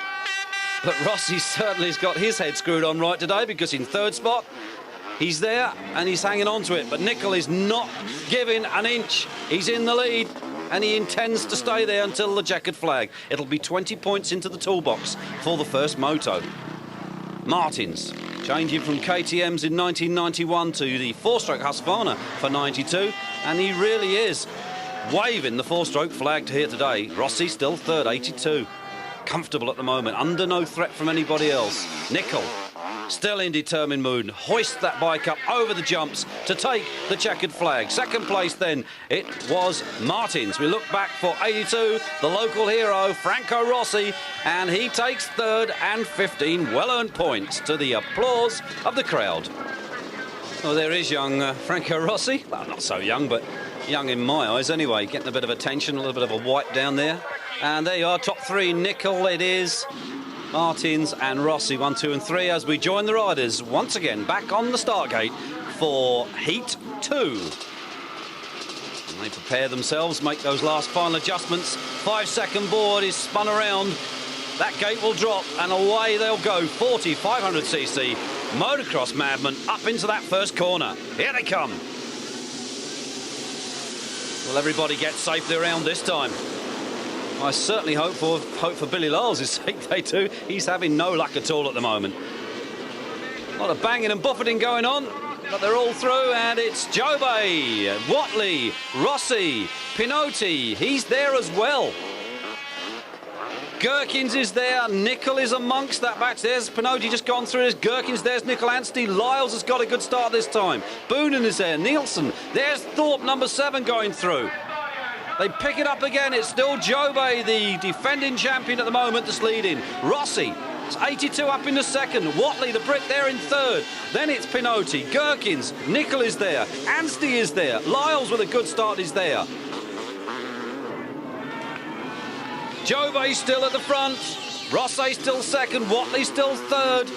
Speaker 1: But Rossi certainly has got his head screwed on right today, because in 3rd spot, he's there and he's hanging on to it. But Nickel is not giving an inch. He's in the lead and he intends to stay there until the checkered flag. It'll be 20 points into the toolbox for the first moto. Martins, changing from KTMs in 1991 to the 4-stroke Husqvarna for 92, and he really is waving the 4-stroke flag here today. Rossi still 3rd, 82. Comfortable at the moment, under no threat from anybody else. Nickel, still in determined mood, hoists that bike up over the jumps to take the checkered flag. Second place then, it was Martins. We look back for 82, the local hero, Franco Rossi, and he takes 3rd and 15 well-earned points to the applause of the crowd. Well, there is young Franco Rossi. Well, not so young, but young in my eyes anyway. Getting a bit of attention, a little bit of a wipe down there. And there you are, top 3, Nickel it is. Martins and Rossi, 1, 2 and 3, as we join the riders once again back on the start gate for Heat 2. And they prepare themselves, make those last final adjustments. 5-second board is spun around. That gate will drop and away they'll go. 40, 500cc motocross madmen up into that first corner. Here they come. Will everybody get safely around this time? I certainly hope for Billy Lyles' sake they do. He's having no luck at all at the moment. A lot of banging and buffeting going on, but they're all through, and it's Jobey, Watley, Rossi, Pinotti. He's there as well. Gherkins is there. Nickel is amongst that batch. There's Pinotti just gone through. There's Gherkins. There's Nickel Anstey. Lyles has got a good start this time. Boonen is there. Nielsen. There's Thorpe, number 7, going through. They pick it up again. It's still Jobé, the defending champion at the moment, that's leading. Rossi, it's 82 up in the second. Watley, the Brit, there in third. Then it's Pinotti, Gherkins, Nicol is there. Anstey is there. Lyles with a good start is there. Jobé still at the front. Rossi still second. Watley still third.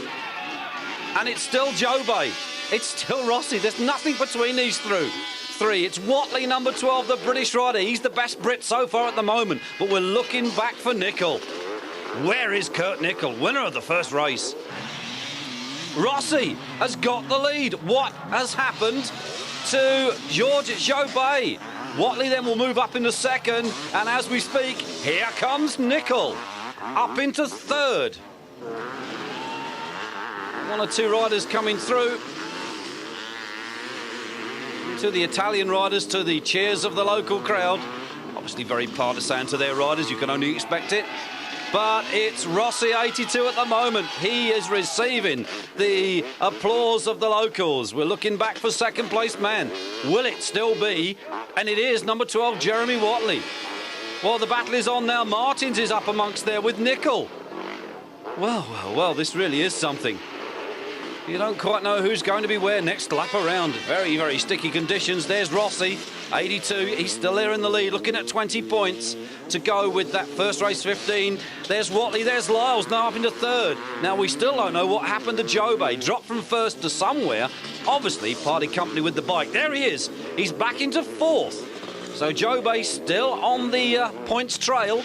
Speaker 1: And it's still Jobé. It's still Rossi. There's nothing between these three. It's Watley, number 12, the British rider. He's the best Brit so far at the moment. But we're looking back for Nicol. Where is Kurt Nicol, winner of the first race? Rossi has got the lead. What has happened to George Jobé? Watley then will move up into second. And as we speak, here comes Nicol up into third. One or two riders coming through. To the Italian riders, to the cheers of the local crowd. Obviously very partisan to their riders, you can only expect it. But it's Rossi, 82 at the moment. He is receiving the applause of the locals. We're looking back for second place man. Will it still be? And it is number 12, Jeremy Watley. Well, the battle is on now. Martins is up amongst there with Nicol. Well, this really is something. You don't quite know who's going to be where next lap around. Very, very sticky conditions. There's Rossi, 82. He's still there in the lead, looking at 20 points to go with that first race 15. There's Watley, there's Lyles, now up into third. Now, we still don't know what happened to Jobé. Dropped from first to somewhere. Obviously, parted company with the bike. There he is. He's back into fourth. So Jobé still on the points trail.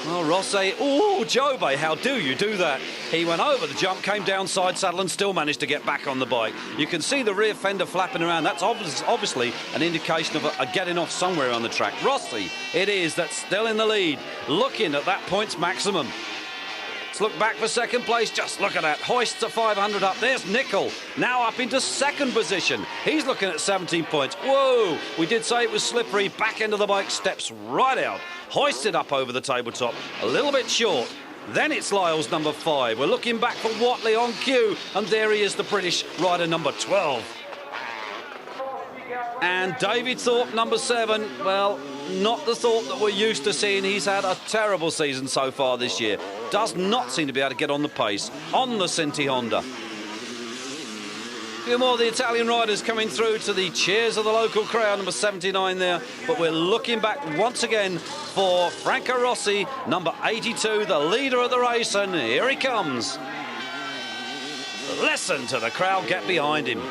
Speaker 1: Well, Rossi, Jobé, how do you do that? He went over the jump, came down side saddle and still managed to get back on the bike. You can see the rear fender flapping around. That's obviously an indication of a getting off somewhere on the track. Rossi, it is, that's still in the lead, looking at that points maximum. Let's look back for second place. Just look at that. Hoists at 500 up. There's Nicol, now up into second position. He's looking at 17 points. Whoa, we did say it was slippery. Back end of the bike steps right out. Hoisted up over the tabletop, a little bit short. Then it's Lyles, number 5. We're looking back for Watley on cue, and there he is, the British rider, number 12. And David Thorpe, number 7, well, not the Thorpe that we're used to seeing. He's had a terrible season so far this year. Does not seem to be able to get on the pace on the Cinti Honda. A few more of the Italian riders coming through to the cheers of the local crowd, number 79 there. But we're looking back once again for Franco Rossi, number 82, the leader of the race, and here he comes. Listen to the crowd get behind him.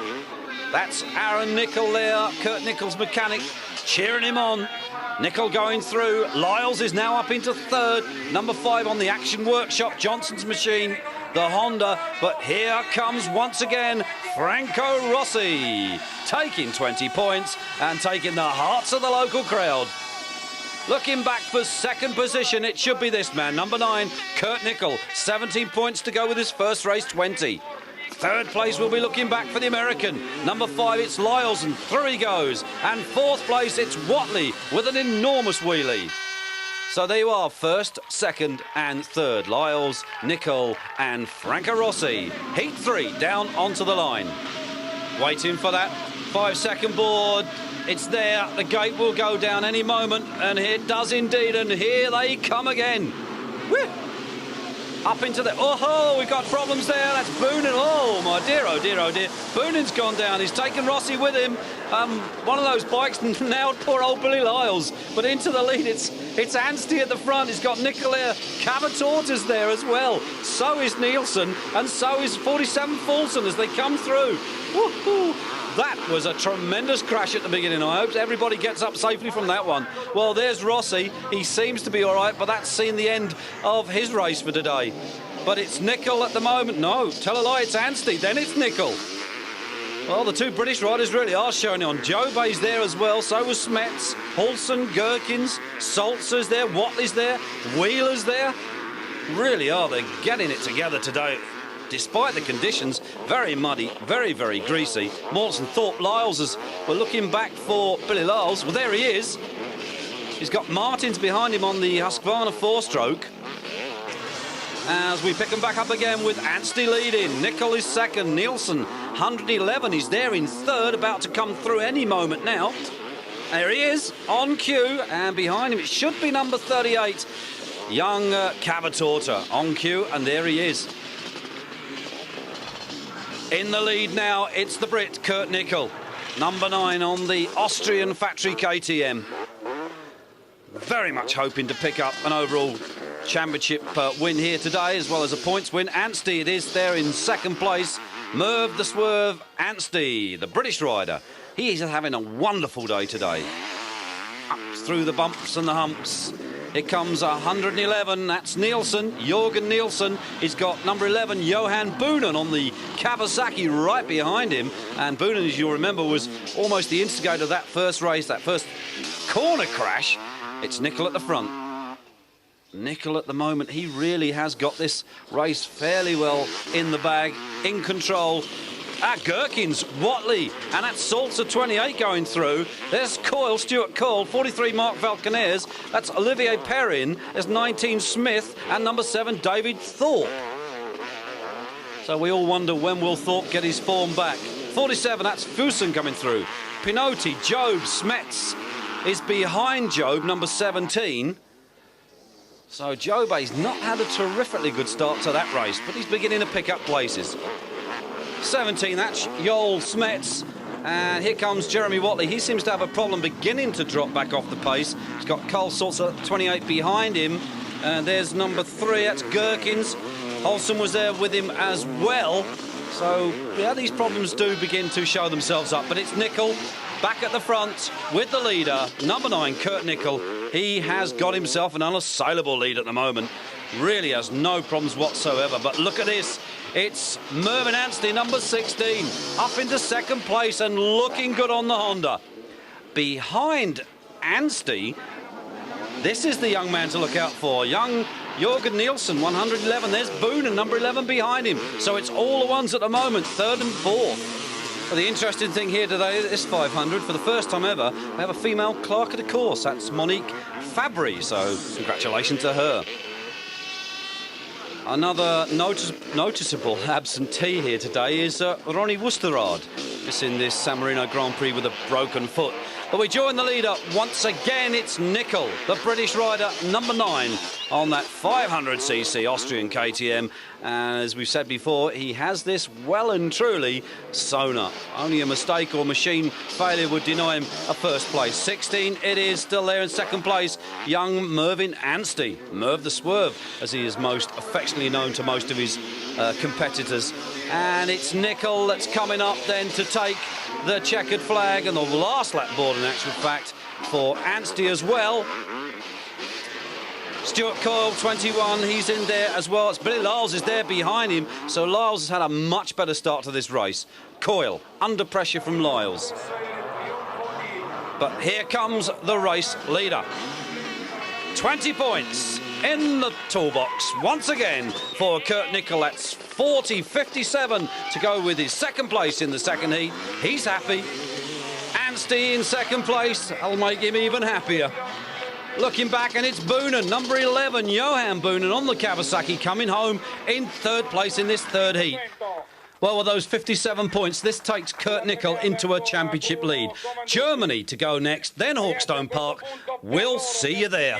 Speaker 1: That's Aaron Nicol there, Kurt Nicol's mechanic, cheering him on. Nicol going through. Lyles is now up into third. Number 5 on the Action Workshop, Johnson's machine, the Honda. But here comes once again Franco Rossi, taking 20 points and taking the hearts of the local crowd. Looking back for second position, it should be this man, number 9, Kurt Nicol, 17 points to go with his first race 20. Third place, we'll be looking back for the American. Number 5, it's Lyles, and through he goes. And fourth place, it's Watley with an enormous wheelie. So there you are, first, second and third. Lyles, Nicol and Franco Rossi. Heat 3 down onto the line. Waiting for that 5-second board. It's there. The gate will go down any moment. And it does indeed. And here they come again. Woo! Up into the... Oh, we've got problems there. That's Boonen. Oh, my dear, oh, dear, oh, dear. Boonen's gone down. He's taken Rossi with him. One of those bikes nailed poor old Billy Lyles. But into the lead, it's Anstey at the front. He's got Nicol there. Cavatorta's there as well. So is Nielsen. And so is 47 Fulton as they come through. Woo-hoo. That was a tremendous crash at the beginning. I hope everybody gets up safely from that one. Well, there's Rossi. He seems to be all right, but that's seen the end of his race for today. But it's Nicol at the moment. No, tell a lie, it's Anstey. Then it's Nicol. Well, the two British riders really are showing on. Jobé's there as well. So was Smets, Hulson, Gherkins, Saltzer's there, Watley's there, Wheeler's there. Really are. They're getting it together today. Despite the conditions, very muddy, very, very greasy. Morton Thorpe, Lyles, as we're looking back for Billy Lyles. Well, there he is. He's got Martins behind him on the Husqvarna 4-stroke. As we pick them back up again with Anstey leading. Nicol is second. Nielsen, 111. He's there in third, about to come through any moment now. There he is, on cue, and behind him it should be number 38, young Cavatorta, on cue, and there he is. In the lead now, it's the Brit, Kurt Nickel, number 9 on the Austrian factory KTM. Very much hoping to pick up an overall championship win here today, as well as a points win. Anstey it is there in second place. Merv the Swerve Anstey, the British rider. He is having a wonderful day today. Up through the bumps and the humps. Here comes 111, that's Nielsen, Jorgen Nielsen. He's got number 11, Johan Boonen on the Kawasaki right behind him. And Boonen, as you'll remember, was almost the instigator of that first race, that first corner crash. It's Nickel at the front. Nickel at the moment, he really has got this race fairly well in the bag, in control. Gherkins, Watley, and that's Salter 28 going through. There's Coyle, Stuart Coyle, 43 Mark Valcanares. That's Olivier Perrin. There's 19 Smith and number 7 David Thorpe. So we all wonder when will Thorpe get his form back. 47, that's Fusen coming through. Pinotti, Job, Smets is behind Job, number 17. So Job's not had a terrifically good start to that race, but he's beginning to pick up places. 17, that's Joel Smets. And here comes Jeremy Watley. He seems to have a problem beginning to drop back off the pace. He's got Carl Salzer 28 behind him. And there's number 3, that's Gherkins. Olsen was there with him as well. So, yeah, these problems do begin to show themselves up. But it's Nickel back at the front with the leader, number 9, Kurt Nickel. He has got himself an unassailable lead at the moment. Really has no problems whatsoever. But look at this. It's Mervyn Anstey, number 16, up into second place and looking good on the Honda. Behind Anstey, this is the young man to look out for. Young Jorgen Nielsen, 111. There's Boonen, number 11, behind him. So it's all the ones at the moment, 3rd and 4th. Well, the interesting thing here today, this 500, for the first time ever, we have a female clerk of the course. That's Monique Fabry, so congratulations to her. Another noticeable absentee here today is Ronnie Wusterrad. It's in this San Marino Grand Prix with a broken foot. But we join the leader once again. It's Nickel, the British rider, number 9 on that 500cc Austrian KTM. And as we've said before, he has this well and truly sewn up. Only a mistake or machine failure would deny him a first place. 16, it is still there in second place. Young Mervyn Anstey, Merv the Swerve, as he is most affectionately known to most of his competitors. And it's Nickel that's coming up then to take the checkered flag and the last lap board, in actual fact, for Anstey as well. Stuart Coyle, 21, he's in there as well. It's Billy Lyles is there behind him, so Lyles has had a much better start to this race. Coyle, under pressure from Lyles. But here comes the race leader. 20 points in the toolbox once again for Kurt Nickel. That's 40.57 to go with his second place in the second heat. He's happy. Anstey in second place. That'll make him even happier. Looking back, and it's Boonen, number 11, Johan Boonen on the Kawasaki, coming home in third place in this third heat. Well, with those 57 points, this takes Kurt Nickel into a championship lead. Germany to go next, then Hawkstone Park. We'll see you there.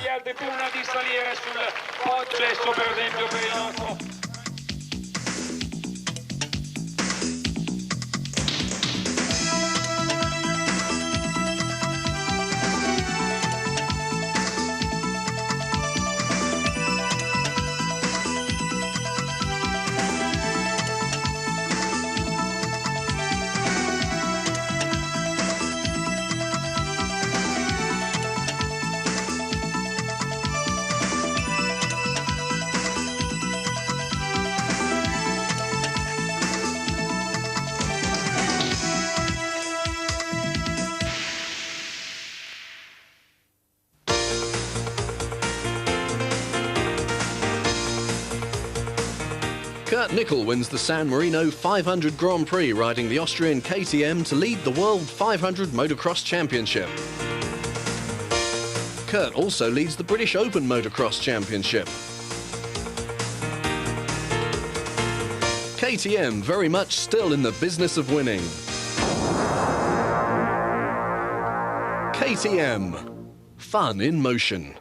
Speaker 2: Kurt Nickel wins the San Marino 500 Grand Prix, riding the Austrian KTM to lead the World 500 Motocross Championship. Kurt also leads the British Open Motocross Championship. KTM very much still in the business of winning. KTM. Fun in motion.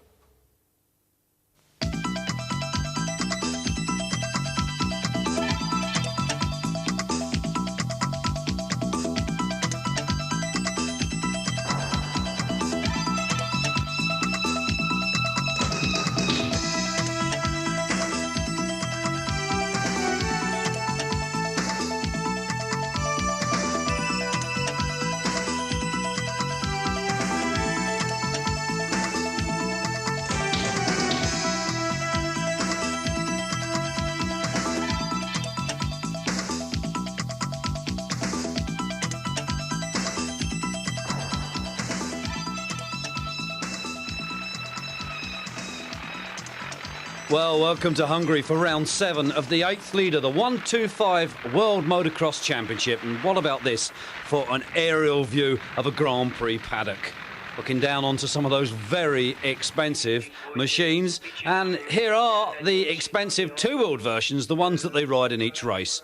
Speaker 1: Well, welcome to Hungary for round 7 of the 8th leader, the 125 World Motocross Championship. And what about this for an aerial view of a Grand Prix paddock? Looking down onto some of those very expensive machines. And here are the expensive two-wheeled versions, the ones that they ride in each race.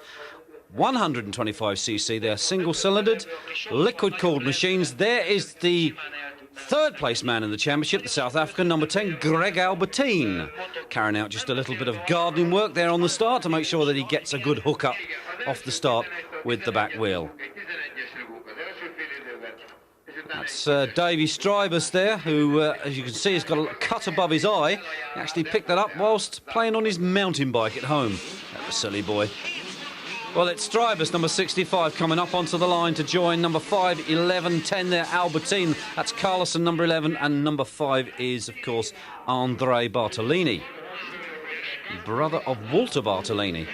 Speaker 1: 125cc, they're single-cylindered, liquid-cooled machines. There is the third-place man in the championship, the South African, number 10, Greg Albertine, carrying out just a little bit of gardening work there on the start to make sure that he gets a good hook-up off the start with the back wheel. That's Davy Strybus there, who, as you can see, has got a cut above his eye. He actually picked that up whilst playing on his mountain bike at home. That was silly boy. Well, it's Strybus, number 65, coming up onto the line to join number 5, 11, 10 there, Albertine. That's Carlson, number 11, and number 5 is, of course, Andrei Bartolini, brother of Walter Bartolini,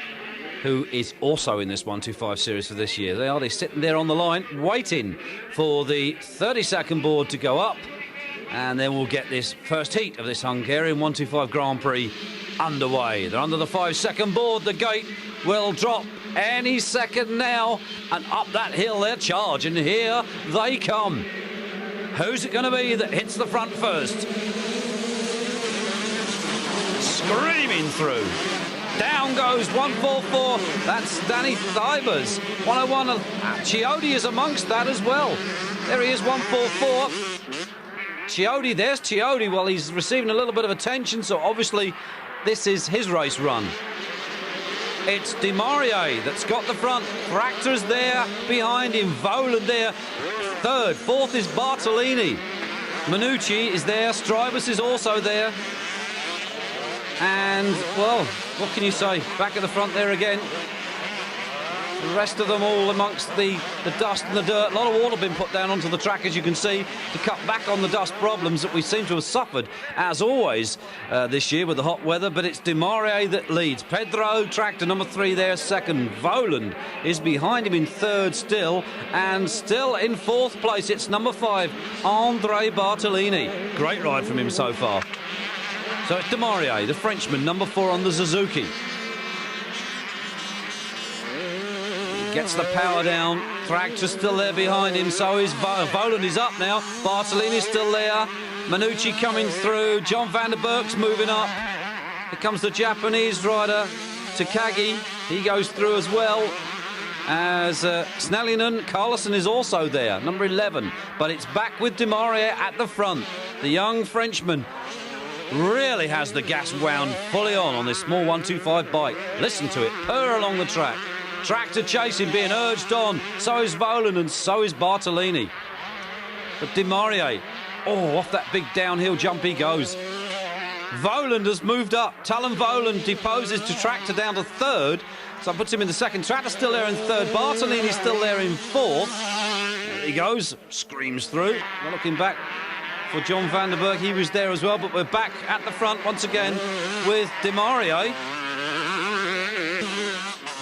Speaker 1: who is also in this 125 series for this year. They're sitting there on the line, waiting for the 30-second board to go up, and then we'll get this first heat of this Hungarian 125 Grand Prix underway. They're under the 5-second board. The gate will drop any second now, and up that hill they're charging. Here they come. Who's it going to be that hits the front first? Screaming through. Down goes 144. That's Danny Thibers. 101. Chiodi is amongst that as well. There he is, 144. Chiodi, there's Chiodi. Well, he's receiving a little bit of attention, so obviously this is his race run. It's Di Maria that's got the front. Tractor's there behind him. Voland there. Third. Fourth is Bartolini. Manucci is there. Strybus is also there. And, well, what can you say? Back at the front there again. The rest of them all amongst the dust and the dirt. A lot of water been put down onto the track, as you can see, to cut back on the dust problems that we seem to have suffered, as always, this year with the hot weather. But it's Di Maria that leads. Pedro, tractor number 3 there, second. Voland is behind him in third still. And still in fourth place, it's number 5, Andrei Bartolini. Great ride from him so far. So it's Di Maria, the Frenchman, number 4 on the Suzuki. Gets the power down. Tractor's still there behind him. So is Voland is up now. Bartolini's still there. Manucci coming through. John van der Berg's moving up. Here comes the Japanese rider, Takagi. He goes through as well. As Snellinen, Carlson is also there, number 11. But it's back with Di Maria at the front. The young Frenchman really has the gas wound fully on this small 125 bike. Listen to it purr along the track. Tractor chasing, being urged on. So is Voland and so is Bartolini. But Di Maria, off that big downhill jump he goes. Voland has moved up. Talon Voland deposes to Tractor down to third. So that puts him in the second. Tractor still there in third. Bartolini's still there in fourth. There he goes. Screams through. We're looking back for John van der Berg. He was there as well. But we're back at the front once again with Di Maria.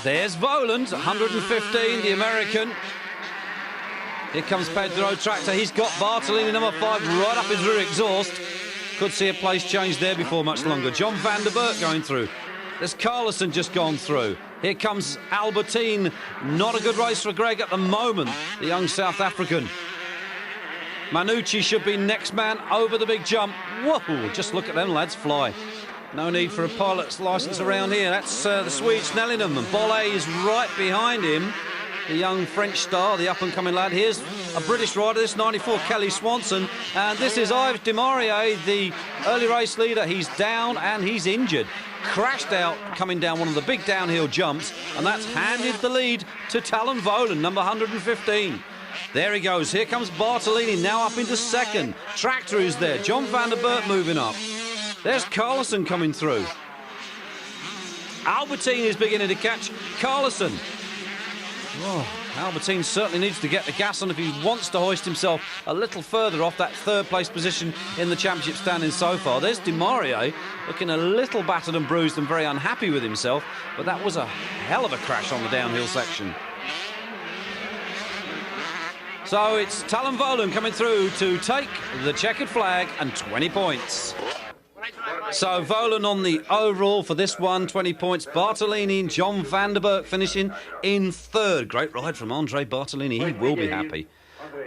Speaker 1: There's Voland, 115, the American. Here comes Pedro, Tractor. He's got Bartolini, number 5, right up his rear exhaust. Could see a place change there before much longer. John van der Berg going through. There's Carlson just gone through. Here comes Albertine. Not a good race for Greg at the moment, the young South African. Manucci should be next man over the big jump. Whoa, just look at them lads fly. No need for a pilot's licence around here. That's the Swede Snellinen. Bolle is right behind him. the young French star, the up-and-coming lad. Here's a British rider, this 94, Kelly Swanson. And this is Yves Desmarais, the early race leader. He's down and he's injured. Crashed out coming down one of the big downhill jumps, and that's handed the lead to Talon Volan, number 115. There he goes. Here comes Bartolini, now up into second. Tractor is there. John van der Burt moving up. There's Carlson coming through. Albertine is beginning to catch Carlson. Oh, Albertine certainly needs to get the gas on if he wants to hoist himself a little further off that third-place position in the championship standing so far. There's Desmarais looking a little battered and bruised and very unhappy with himself, but that was a hell of a crash on the downhill section. So it's Talon Volan coming through to take the checkered flag and 20 points. So Volan on the overall for this one, 20 points. Bartolini and John van der Burt finishing in third. Great ride from Andre Bartolini. He will be happy.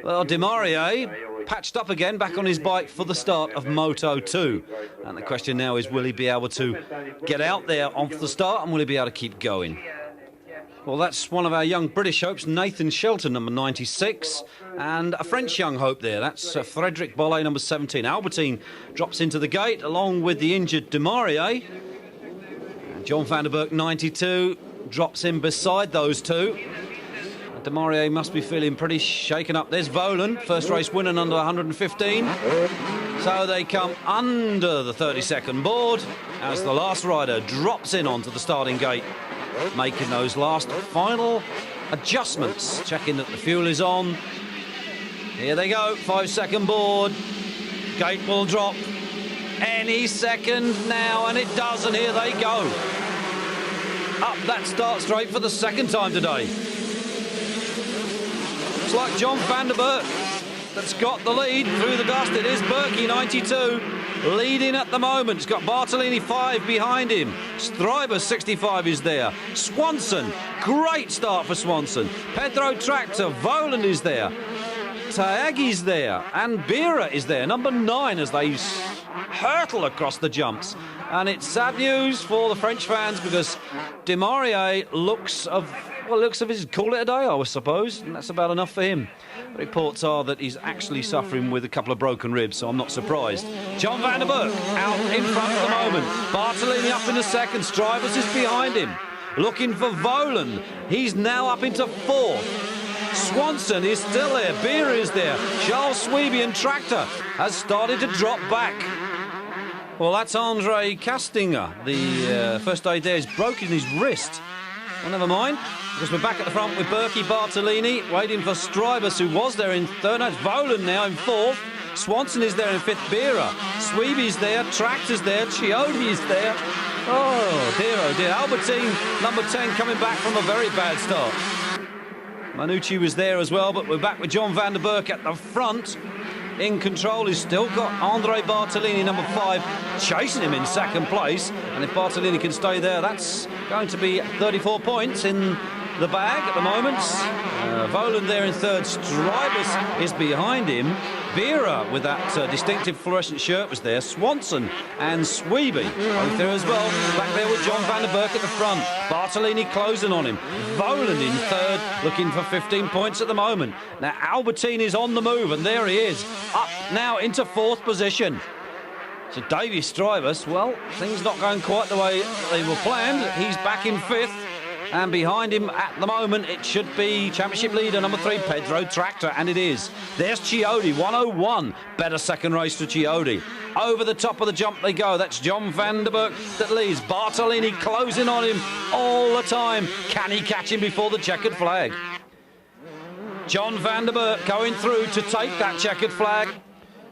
Speaker 1: Well, Desmarais patched up again, back on his bike for the start of Moto 2. And the question now is, will he be able to get out there off the start, and will he be able to keep going? Well, that's one of our young British hopes, Nathan Shelton, number 96, and a French young hope there. That's Frédéric Bollet, number 17. Albertine drops into the gate, along with the injured Desmarais. And John van der Burt, 92, drops in beside those two. Desmarais must be feeling pretty shaken up. There's Volan, first race winner under 115. So they come under the 30-second board as the last rider drops in onto the starting gate, making those last final adjustments, checking that the fuel is on. Here they go, 5-second board. Gate will drop any second now, and it does, and here they go. Up that start straight for the second time today. Looks like John van der Burt that's got the lead through the dust. It is Berkey, 92, leading at the moment. He's got Bartolini 5 behind him. Stryber, 65, is there. Swanson, great start for Swanson. Pedro Tractor, Volan is there. Tagi's there, and Bira is there, number 9, as they hurtle across the jumps. And it's sad news for the French fans, because Desmarais looks of his, call it a day, I suppose, and that's about enough for him. The reports are that he's actually suffering with a couple of broken ribs, so I'm not surprised. John van der Burt out in front at the moment. Bartolini up into second. Strivers is behind him, looking for Volan. He's now up into fourth. Swanson is still there. Beer is there. Charles Sweeby and Tractor has started to drop back. Well, that's Andre Castinger. The first aid there is broken his wrist. Well, never mind, because we're back at the front with Berkey, Bartolini, waiting for Strybus, who was there in third. That's Volan now in fourth. Swanson is there in fifth. Bira. Sweeby's there. Tractor's there. Chiodi's there. Oh dear. Albertine, number 10, coming back from a very bad start. Manucci was there as well, but we're back with John van der Burt at the front. In control, he's still got Andre Bartolini, number 5, chasing him in second place. And if Bartolini can stay there, that's going to be 34 points in the bag at the moment. Volan there in third. Strybus is behind him. Vera with that distinctive fluorescent shirt was there. Swanson and Sweeby both there as well. Back there with John van der Burt at the front. Bartolini closing on him. Volan in third, looking for 15 points at the moment. Now Albertine is on the move, and there he is, up now into fourth position. So Davy Strybus, well, things not going quite the way they were planned. He's back in fifth. And behind him at the moment, it should be championship leader number 3, Pedro Tractor, and it is. There's Chiodi, 101. Better second race for Chiodi. Over the top of the jump they go. That's John van der Burt that leads. Bartolini closing on him all the time. Can he catch him before the checkered flag? John van der Burt going through to take that checkered flag.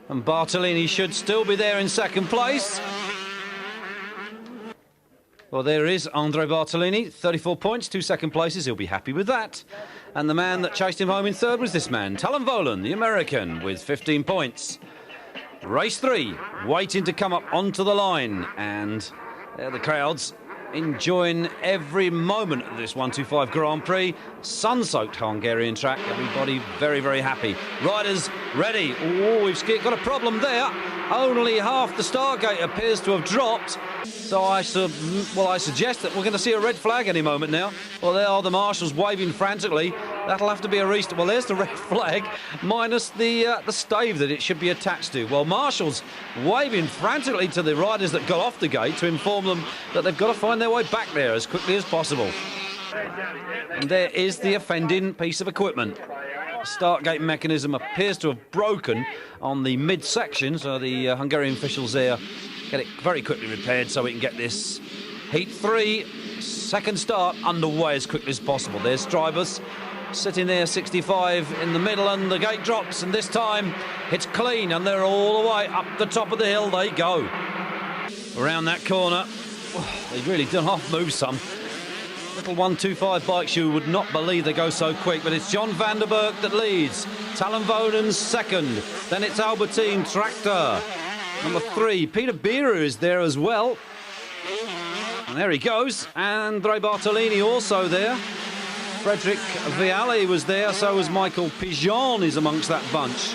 Speaker 1: And Bartolini should still be there in second place. Well, there is Andre Bartolini, 34 points, 2 second places. He'll be happy with that. And the man that chased him home in third was this man, Talon Volan, the American, with 15 points. Race 3, waiting to come up onto the line. And there the crowds enjoying every moment of this 125 Grand Prix. Sun-soaked Hungarian track. Everybody very, very happy. Riders ready. Oh, we've got a problem there. Only half the start gate appears to have dropped. So I suggest that we're going to see a red flag any moment now. Well, there are the marshals waving frantically. That'll have to be a restart. Well, there's the red flag, minus the stave that it should be attached to. Well, marshals waving frantically to the riders that got off the gate to inform them that they've got to find their way back there as quickly as possible. And there is the offending piece of equipment. The start gate mechanism appears to have broken on the midsection, so the Hungarian officials there get it very quickly repaired so we can get this Heat 3 second start underway as quickly as possible. There's Strybus sitting there, 65 in the middle, and the gate drops, and this time it's clean, and they're all the way up the top of the hill they go. Around that corner, they've really done half move some. Little 125 bikes, you would not believe they go so quick, but it's John van der Berg that leads. Talon Vonen's second. Then it's Albertine Tractor. Number 3, Peter Bira is there as well. And there he goes. Andre Bartolini also there. Frederick Vialli was there, so was Michael Pigeon is amongst that bunch.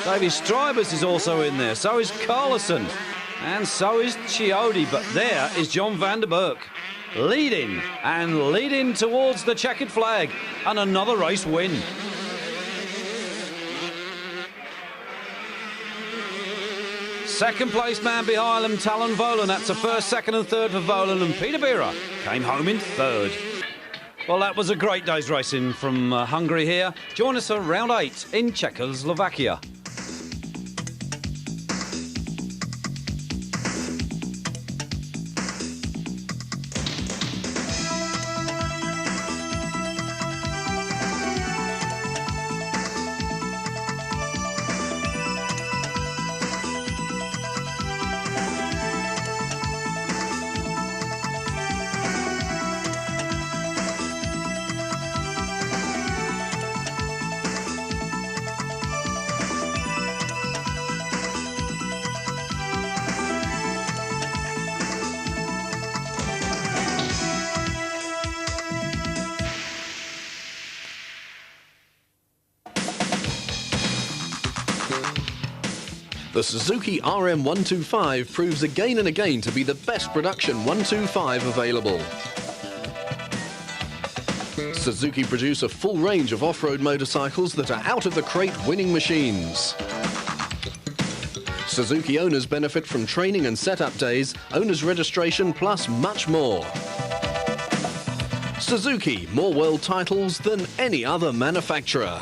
Speaker 1: Davy Strybus is also in there, so is Carlson. And so is Chiodi, but there is John van der Berg. Leading towards the checkered flag and another race win. Second place man behind him, Talon Volan. That's a first, second and third for Volan, and Peter Bira came home in third. Well, that was a great day's racing from Hungary here. Join us for round 8 in Czechoslovakia.
Speaker 2: The Suzuki RM125 proves again and again to be the best production 125 available. Suzuki produce a full range of off-road motorcycles that are out-of-the-crate winning machines. Suzuki owners benefit from training and setup days, owner's registration, plus much more. Suzuki, more world titles than any other manufacturer.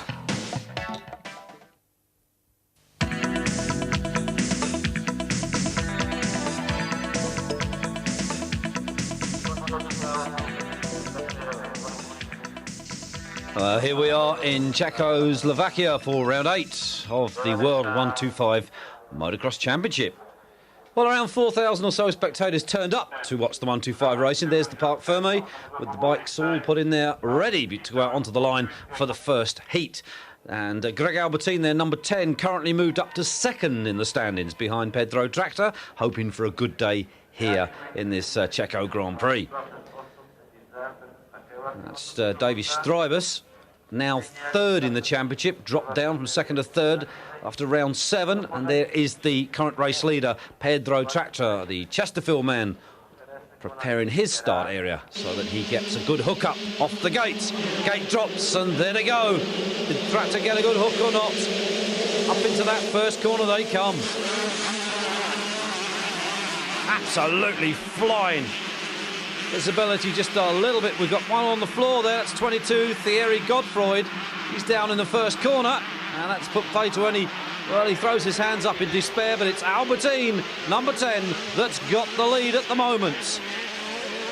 Speaker 1: Here we are in Czechoslovakia for round 8 of the World 125 Motocross Championship. Well, around 4,000 or so spectators turned up to watch the 125 racing. There's the Parc Fermé with the bikes all put in there ready to go out onto the line for the first heat. And Greg Albertine, their number 10, currently moved up to second in the standings behind Pedro Tractor, hoping for a good day here in this Checo Grand Prix. That's Davy Strybus, now third in the championship, dropped down from second to third after round 7. And there is the current race leader, Pedro Tractor, the Chesterfield man, preparing his start area so that he gets a good hook up off the gate. Gate drops, and there they go. Did Tractor get a good hook or not? Up into that first corner they come. Absolutely flying. Visibility just a little bit. We've got one on the floor there. That's 22, Thierry Godefroy. He's down in the first corner, and that's put play to any. Well, he throws his hands up in despair, but it's Albertine, number 10, that's got the lead at the moment.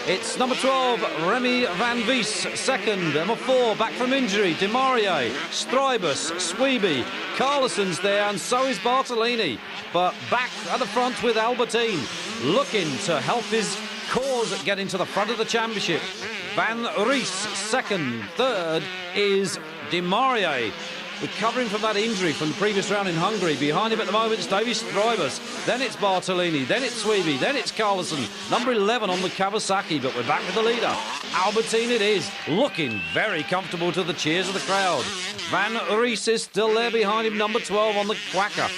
Speaker 1: It's number 12, Remy Van Wies, second. Number 4, back from injury, Demarie, Strybus, Sweeby, Carlson's there, and so is Bartolini. But back at the front with Albertine, looking to help his cause at getting to the front of the championship. Van Ries, second. Third is Demarie. recovering from that injury from the previous round in Hungary. Behind him at the moment is Davy Strybus. Then it's Bartolini. Then it's Swieby. Then it's Carlson. Number 11 on the Kawasaki, but we're back with the leader. Albertine it is, looking very comfortable to the cheers of the crowd. Van Ries is still there behind him, number 12 on the Quacker.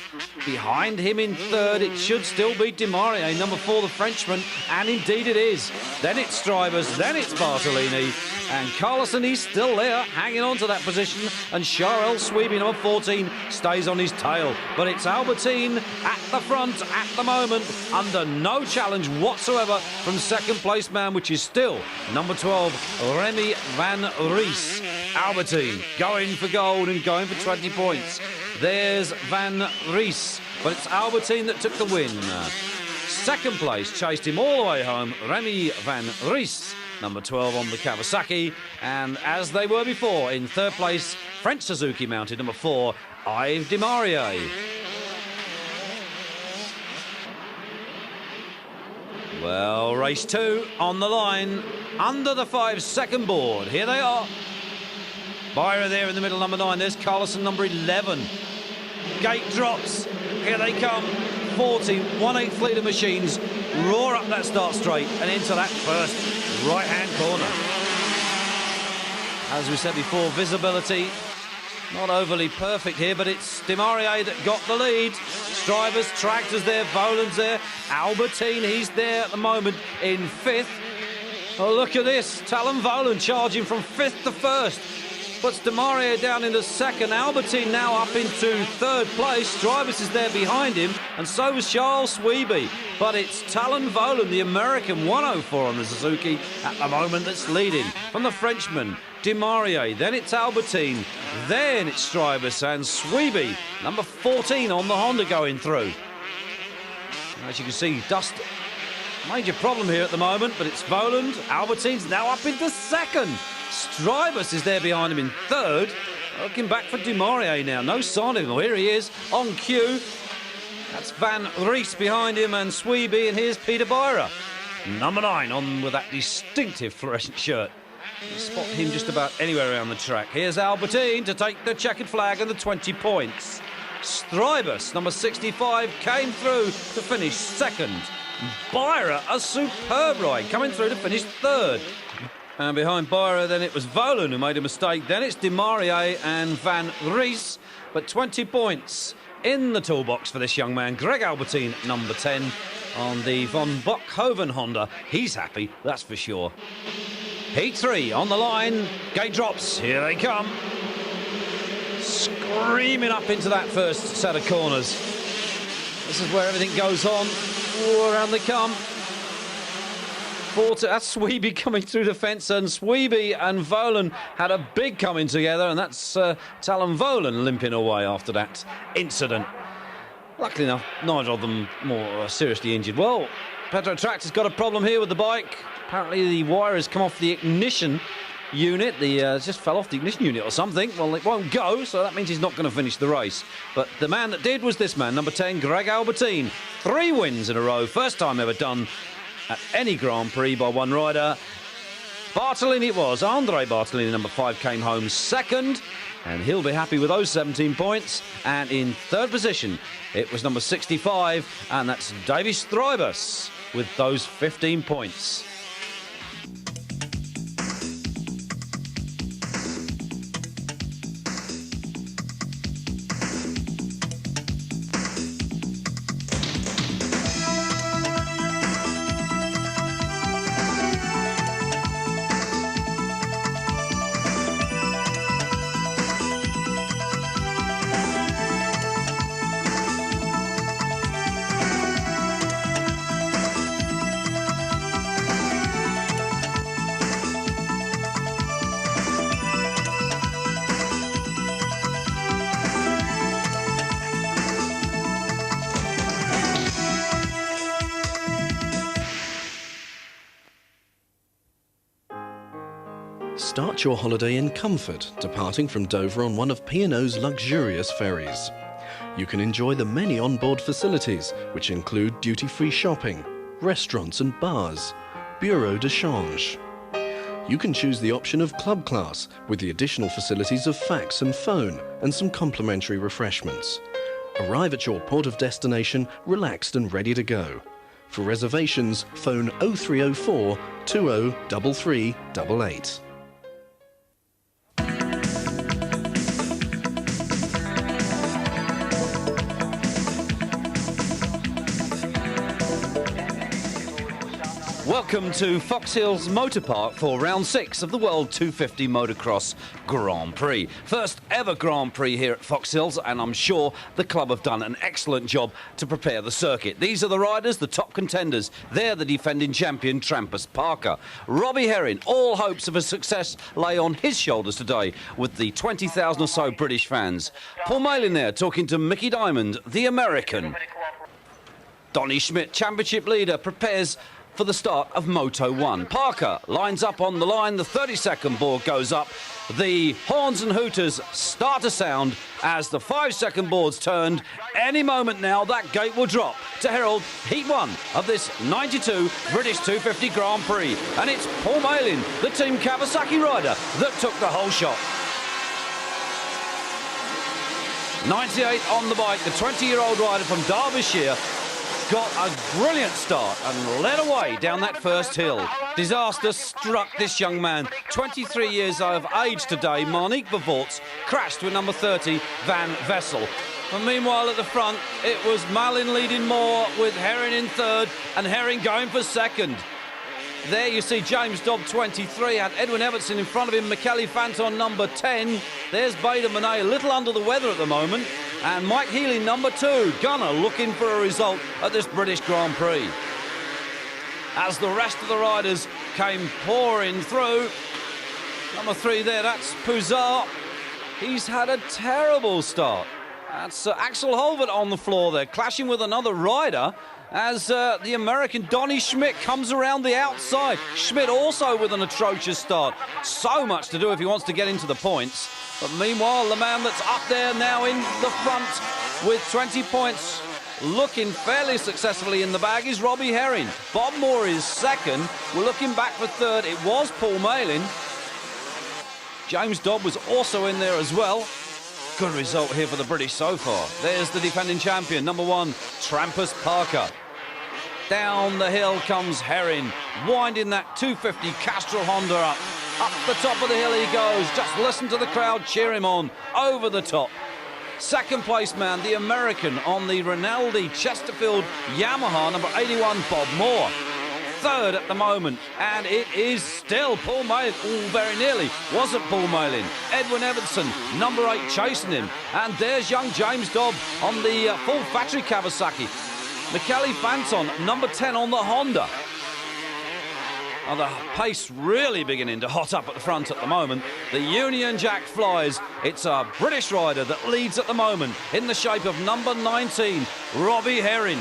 Speaker 1: Behind him in third, it should still be Demarie, number 4, the Frenchman, and indeed it is. Then it's Strybus, then it's Bartolini, and Carlson, he's still there, hanging on to that position, and Charles Swieby, number 14, stays on his tail. But it's Albertine at the front at the moment, under no challenge whatsoever from second place man, which is still number 12, Remy Van Ries. Albertine going for gold and going for 20 points. There's Van Ries, but it's Albertine that took the win. Second place chased him all the way home, Remy Van Ries, number 12 on the Kawasaki, and as they were before, in third place, French Suzuki mounted, number 4, Yves Demarie. Well, race 2 on the line, under the 5-second board. Here they are. Byra there in the middle, number 9. There's Carlson, number 11. Gate drops. Here they come. 40 1/8 litre machines roar up that start straight and into that first right-hand corner. As we said before, visibility not overly perfect here, but it's Demarie that got the lead. Strybus, Tractor's there, Volan's there. Albertine, he's there at the moment in 5th. Oh, look at this. Talon Volan charging from 5th to 1st. Puts Demarie down into 2nd. Albertine now up into 3rd place. Strybus is there behind him, and so is Charles Swieby. But it's Talon Volan, the American 104 on the Suzuki at the moment, that's leading. From the Frenchman, Demarie. Then it's Albertine. Then it's Strybus and Swieby, number 14 on the Honda going through. As you can see, dust. Major problem here at the moment, but it's Voland. Albertine's now up into 2nd. Strybus is there behind him in 3rd. Looking back for Demarie now. No sign of him. Well, here he is on cue. That's Van Ries behind him and Swieby, and here's Peter Byra. Number 9 on with that distinctive fluorescent shirt. You spot him just about anywhere around the track. Here's Albertine to take the checkered flag and the 20 points. Strybus, number 65, came through to finish 2nd. Byra, a superb ride, coming through to finish 3rd. And behind Byra, then it was Volan who made a mistake. Then it's Demarie and Van Ries. But 20 points in the toolbox for this young man. Greg Albertine, number 10, on the Von Bockhoven Honda. He's happy, that's for sure. Heat 3 on the line. Gate drops. Here they come. Screaming up into that first set of corners. This is where everything goes on. Ooh, around they come. That's Swieby coming through the fence, and Swieby and Volan had a big coming together, and that's Talon Volan limping away after that incident. Luckily enough, neither of them more seriously injured. Well, Pedro Tractor's got a problem here with the bike. Apparently the wire has come off the ignition unit. Just fell off the ignition unit or something. Well, it won't go, so that means he's not going to finish the race. But the man that did was this man, number 10, Greg Albertine. 3 wins in a row, first time ever done at any Grand Prix by one rider. Bartolini it was. Andre Bartolini, number 5, came home 2nd, and he'll be happy with those 17 points. And in 3rd position, it was number 65, and that's Davy Strybus with those 15 points.
Speaker 2: Start your holiday in comfort, departing from Dover on one of P&O's luxurious ferries. You can enjoy the many onboard facilities, which include duty-free shopping, restaurants and bars, bureau de change. You can choose the option of club class with the additional facilities of fax and phone and some complimentary refreshments. Arrive at your port of destination relaxed and ready to go. For reservations, phone 0304 203388.
Speaker 1: Welcome to Fox Hills Motor Park for round 6 of the World 250 Motocross Grand Prix. First ever Grand Prix here at Fox Hills, and I'm sure the club have done an excellent job to prepare the circuit. These are the riders, the top contenders. They're the defending champion, Trampas Parker. Robbie Herring, all hopes of a success lay on his shoulders today with the 20,000 or so British fans. Paul Malin there talking to Mickey Diamond, the American. Donny Schmidt, championship leader, prepares for the start of Moto 1. Parker lines up on the line, the 30-second board goes up, the horns and hooters start to sound as the 5-second board's turned. Any moment now that gate will drop to herald Heat 1 of this 92 British 250 Grand Prix. And it's Paul Malin, the Team Kawasaki rider, that took the whole shot. 98 on the bike, the 20-year-old rider from Derbyshire got a brilliant start and led away down that first hill. Disaster struck this young man, 23 years of age today. Marinique Bevorts crashed with number 30, Van Vessel. And meanwhile at the front, it was Malin leading more with Herring in third and Herring going for second. There you see James Dobb, 23, had Edwin Everton in front of him, Michele Fanton, number 10. There's Bader Monet, a little under the weather at the moment. And Mike Healy, number 2, Gunner, looking for a result at this British Grand Prix. As the rest of the riders came pouring through. Number 3 there, that's Pouzard. He's had a terrible start. That's Axel Holvert on the floor there, clashing with another rider, as the American Donny Schmidt comes around the outside. Schmidt also with an atrocious start. So much to do if he wants to get into the points. But meanwhile, the man that's up there now in the front with 20 points, looking fairly successfully in the bag, is Robbie Herring. Bob Moore is second. We're looking back for third. It was Paul Malin. James Dobb was also in there as well. Good result here for the British so far. There's the defending champion, number 1, Trampas Parker. Down the hill comes Herring, winding that 250 Castrol Honda up. Up the top of the hill he goes. Just listen to the crowd cheer him on. Over the top. Second place man, the American on the Rinaldi Chesterfield Yamaha, number 81, Bob Moore. Third at the moment, and it is still Paul Malin. Very nearly wasn't Paul Malin. Edwin Everton, number 8, chasing him. And there's young James Dobb on the full factory Kawasaki. Michele Fanton, number 10 on the Honda. And the pace really beginning to hot up at the front at the moment. The Union Jack flies. It's a British rider that leads at the moment in the shape of number 19, Robbie Herring.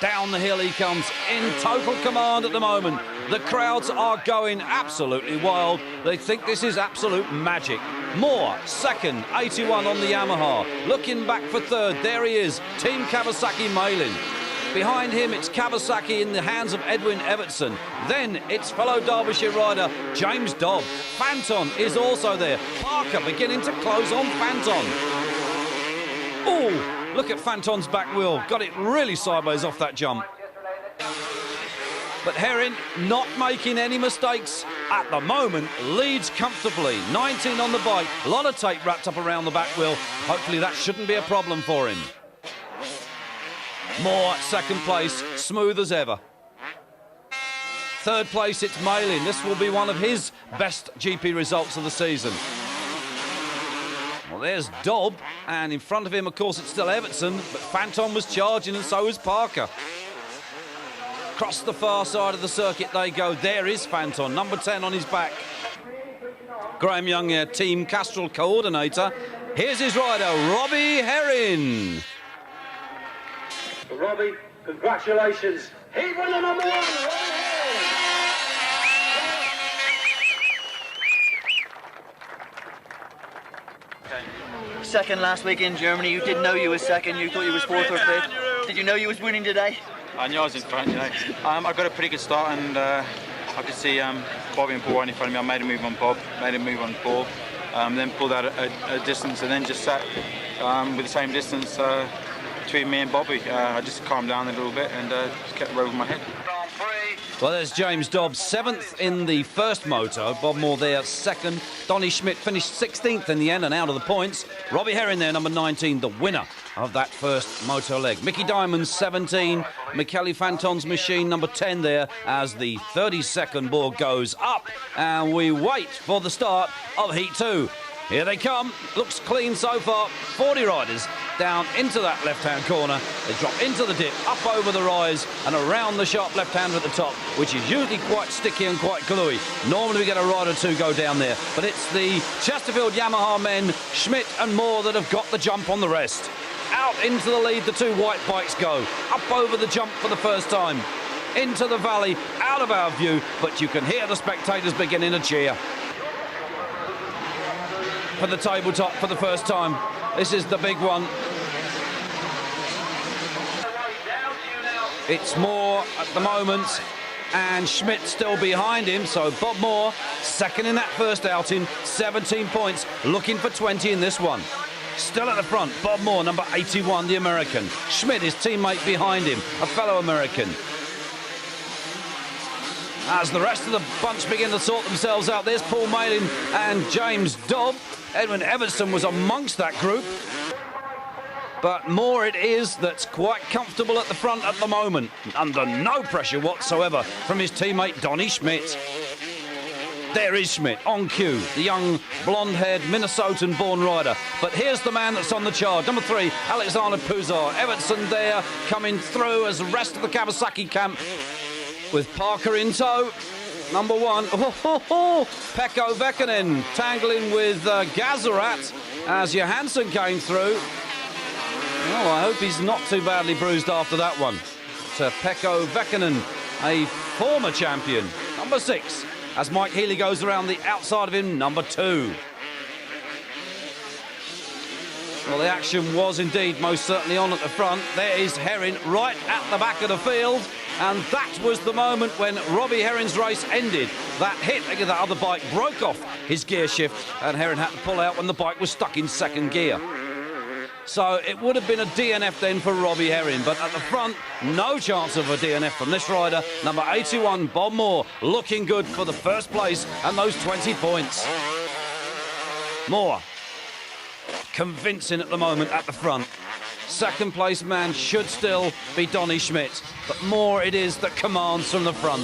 Speaker 1: Down the hill he comes in total command at the moment. The crowds are going absolutely wild. They think this is absolute magic. Moore, second, 81 on the Yamaha. Looking back for third, there he is, Team Kawasaki Malin. Behind him, it's Kawasaki in the hands of Edwin Everton. Then it's fellow Derbyshire rider James Dobb. Fanton is also there. Parker beginning to close on Fanton. Oh, look at Fanton's back wheel. Got it really sideways off that jump. But Herring not making any mistakes at the moment, leads comfortably. 19 on the bike, a lot of tape wrapped up around the back wheel. Hopefully that shouldn't be a problem for him. Moore, second place, smooth as ever. Third place, it's Malin. This will be one of his best GP results of the season. Well, there's Dobb, and in front of him, of course, it's still Everton, but Fanton was charging, and so was Parker. Across the far side of the circuit they go. There is Fanton, number 10 on his back. Graham Young, Team Castrol coordinator. Here's his rider, Robbie Herring.
Speaker 6: Robbie, congratulations. Heat winner number 1, Robbie Herring.
Speaker 3: Second last week in Germany, you didn't know you was second, you thought you was 4th or 5th. Did you know you was winning today?
Speaker 5: I knew I was in front, you know. I got a pretty good start, and I could see Bobby and Paul were in front of me. I made a move on Bob, made a move on Paul, then pulled out a distance, and then just sat with the same distance between me and Bobby. I just calmed down a little bit and just kept over my head.
Speaker 1: Well, there's James Dobbs, 7th in the first moto. Bob Moore there, 2nd. Donny Schmidt finished 16th in the end and out of the points. Robbie Herring there, number 19, the winner of that first moto leg. Mickey Diamond, 17. Michele Fanton's machine, number 10 there, as the 32nd board goes up. And we wait for the start of Heat 2. Here they come. Looks clean so far. 40 riders down into that left-hand corner. They drop into the dip, up over the rise, and around the sharp left-hander at the top, which is usually quite sticky and quite gluey. Normally we get a ride or two go down there, but it's the Chesterfield Yamaha men, Schmidt and Moore, that have got the jump on the rest. Out into the lead, the two white bikes go. Up over the jump for the first time. Into the valley, out of our view, but you can hear the spectators beginning to cheer. For the tabletop for the first time. This is the big one. It's Moore at the moment, and Schmidt still behind him. So Bob Moore, 2nd in that first outing, 17 points, looking for 20 in this one. Still at the front, Bob Moore, number 81, the American. Schmidt, his teammate behind him, a fellow American. As the rest of the bunch begin to sort themselves out, there's Paul Malin and James Dobb. Edwin Everson was amongst that group. But Moore it is that's quite comfortable at the front at the moment, under no pressure whatsoever from his teammate Donny Schmidt. There is Schmidt on cue, the young blonde-haired Minnesotan-born rider. But here's the man that's on the charge, number 3, Alexander Puzar. Everson there coming through as the rest of the Kawasaki camp with Parker in tow. Number 1, Pekko Väkkönen tangling with Gazarat as Johansson came through. Oh, I hope he's not too badly bruised after that one. To Pekko Väkkönen, a former champion. Number 6, as Mike Healy goes around the outside of him, number 2. Well, the action was indeed most certainly on at the front. There is Herring right at the back of the field. And that was the moment when Robbie Herring's race ended. That hit against that other bike broke off his gear shift, and Herring had to pull out when the bike was stuck in 2nd gear. So it would have been a DNF then for Robbie Herring, but at the front, no chance of a DNF from this rider. Number 81, Bob Moore, looking good for the first place and those 20 points. Moore, convincing at the moment at the front. 2nd place man should still be Donny Schmidt, but Moore it is that commands from the front.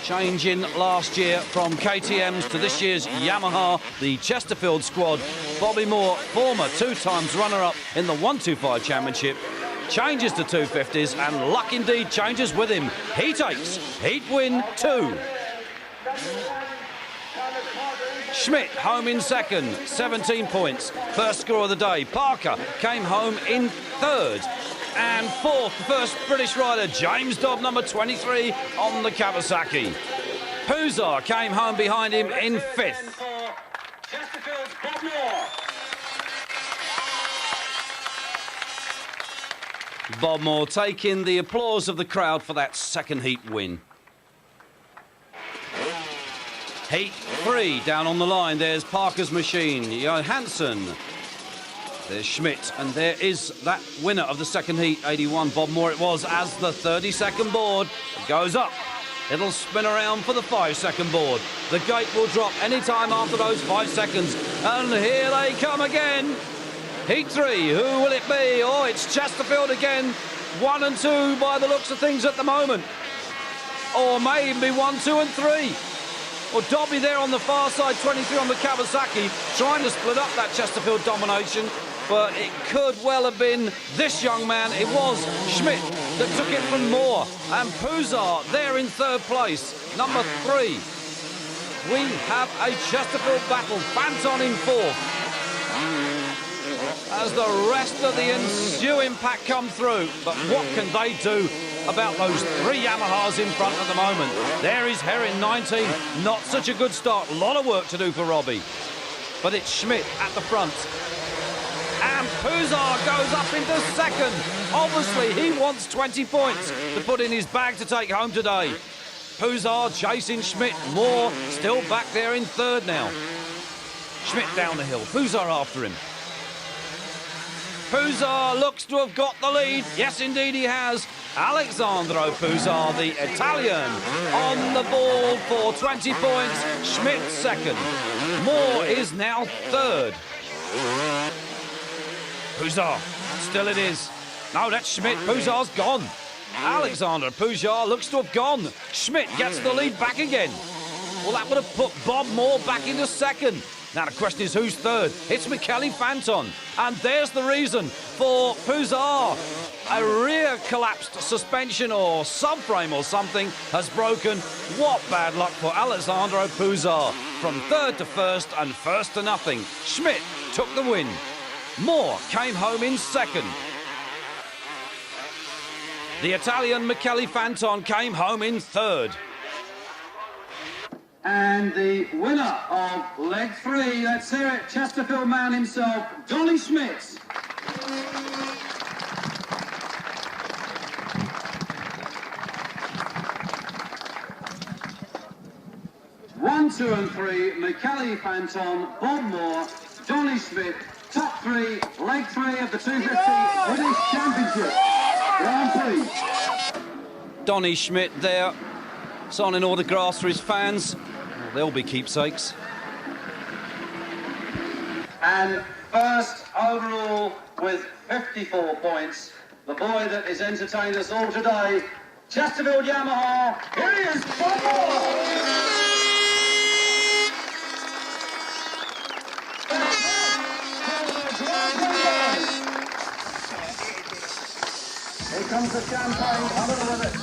Speaker 1: Changing last year from KTM's to this year's Yamaha, the Chesterfield squad. Bobby Moore, former 2 times runner-up in the 125 Championship, changes to 250s, and luck indeed changes with him. He takes heat win 2. Schmidt home in 2nd, 17 points, first score of the day. Parker came home in 3rd. And 4th, first British rider, James Dobb, number 23, on the Kawasaki. Puzar came home behind him in 5th. Bob Moore taking the applause of the crowd for that 2nd heat win. Heat 3 down on the line. There's Parker's machine, Johansson. There's Schmidt, and there is that winner of the 2nd heat, 81, Bob Moore it was, as the 32nd board goes up. It'll spin around for the 5-second board. The gate will drop any time after those 5 seconds. And here they come again. Heat 3, who will it be? Oh, it's Chesterfield again. 1 and 2 by the looks of things at the moment. Or maybe 1, 2 and 3. Well, Dobby there on the far side, 23 on the Kawasaki, trying to split up that Chesterfield domination. But it could well have been this young man. It was Schmidt that took it from Moore. And Puzar there in 3rd place, number 3. We have a Chesterfield battle. Fanton in 4th. As the rest of the ensuing pack come through. But what can they do about those 3 Yamahas in front at the moment? There is Herring, 19. Not such a good start. A lot of work to do for Robbie. But it's Schmidt at the front. And Puzar goes up into 2nd. Obviously, he wants 20 points to put in his bag to take home today. Puzar chasing Schmidt. Moore still back there in third now. Schmidt down the hill. Puzar after him. Puzar looks to have got the lead. Yes, indeed he has. Alexandro Puzar, the Italian, on the ball for 20 points. Schmidt second. Moore is now third. Puzar, still it is. No, that's Schmidt. Puzar's gone. Alexander Puzar looks to have gone. Schmidt gets the lead back again. Well, that would have put Bob Moore back into second. Now the question is who's third? It's Michele Fanton. And there's the reason for Puzar. A rear collapsed suspension or subframe or something has broken. What bad luck for Alessandro Puzar. From third to first and first to nothing. Schmidt took the win. Moore came home in second. The Italian Michele Fanton came home in third.
Speaker 6: And the winner of leg 3, let's hear it, Chesterfield man himself, Donny Schmidt. 1, 2 and 3, Michele Fanton, Bob Moore, Donny Schmidt, top 3, leg 3 of the 250 British Championship Grand Prix.
Speaker 1: Donny Schmidt there, signing autographs for his fans. They'll be keepsakes.
Speaker 6: And first overall with 54 points, the boy that has entertained us all today, Chesterfield Yamaha, here he is, Bob Moore! Here comes the champagne, a little bit.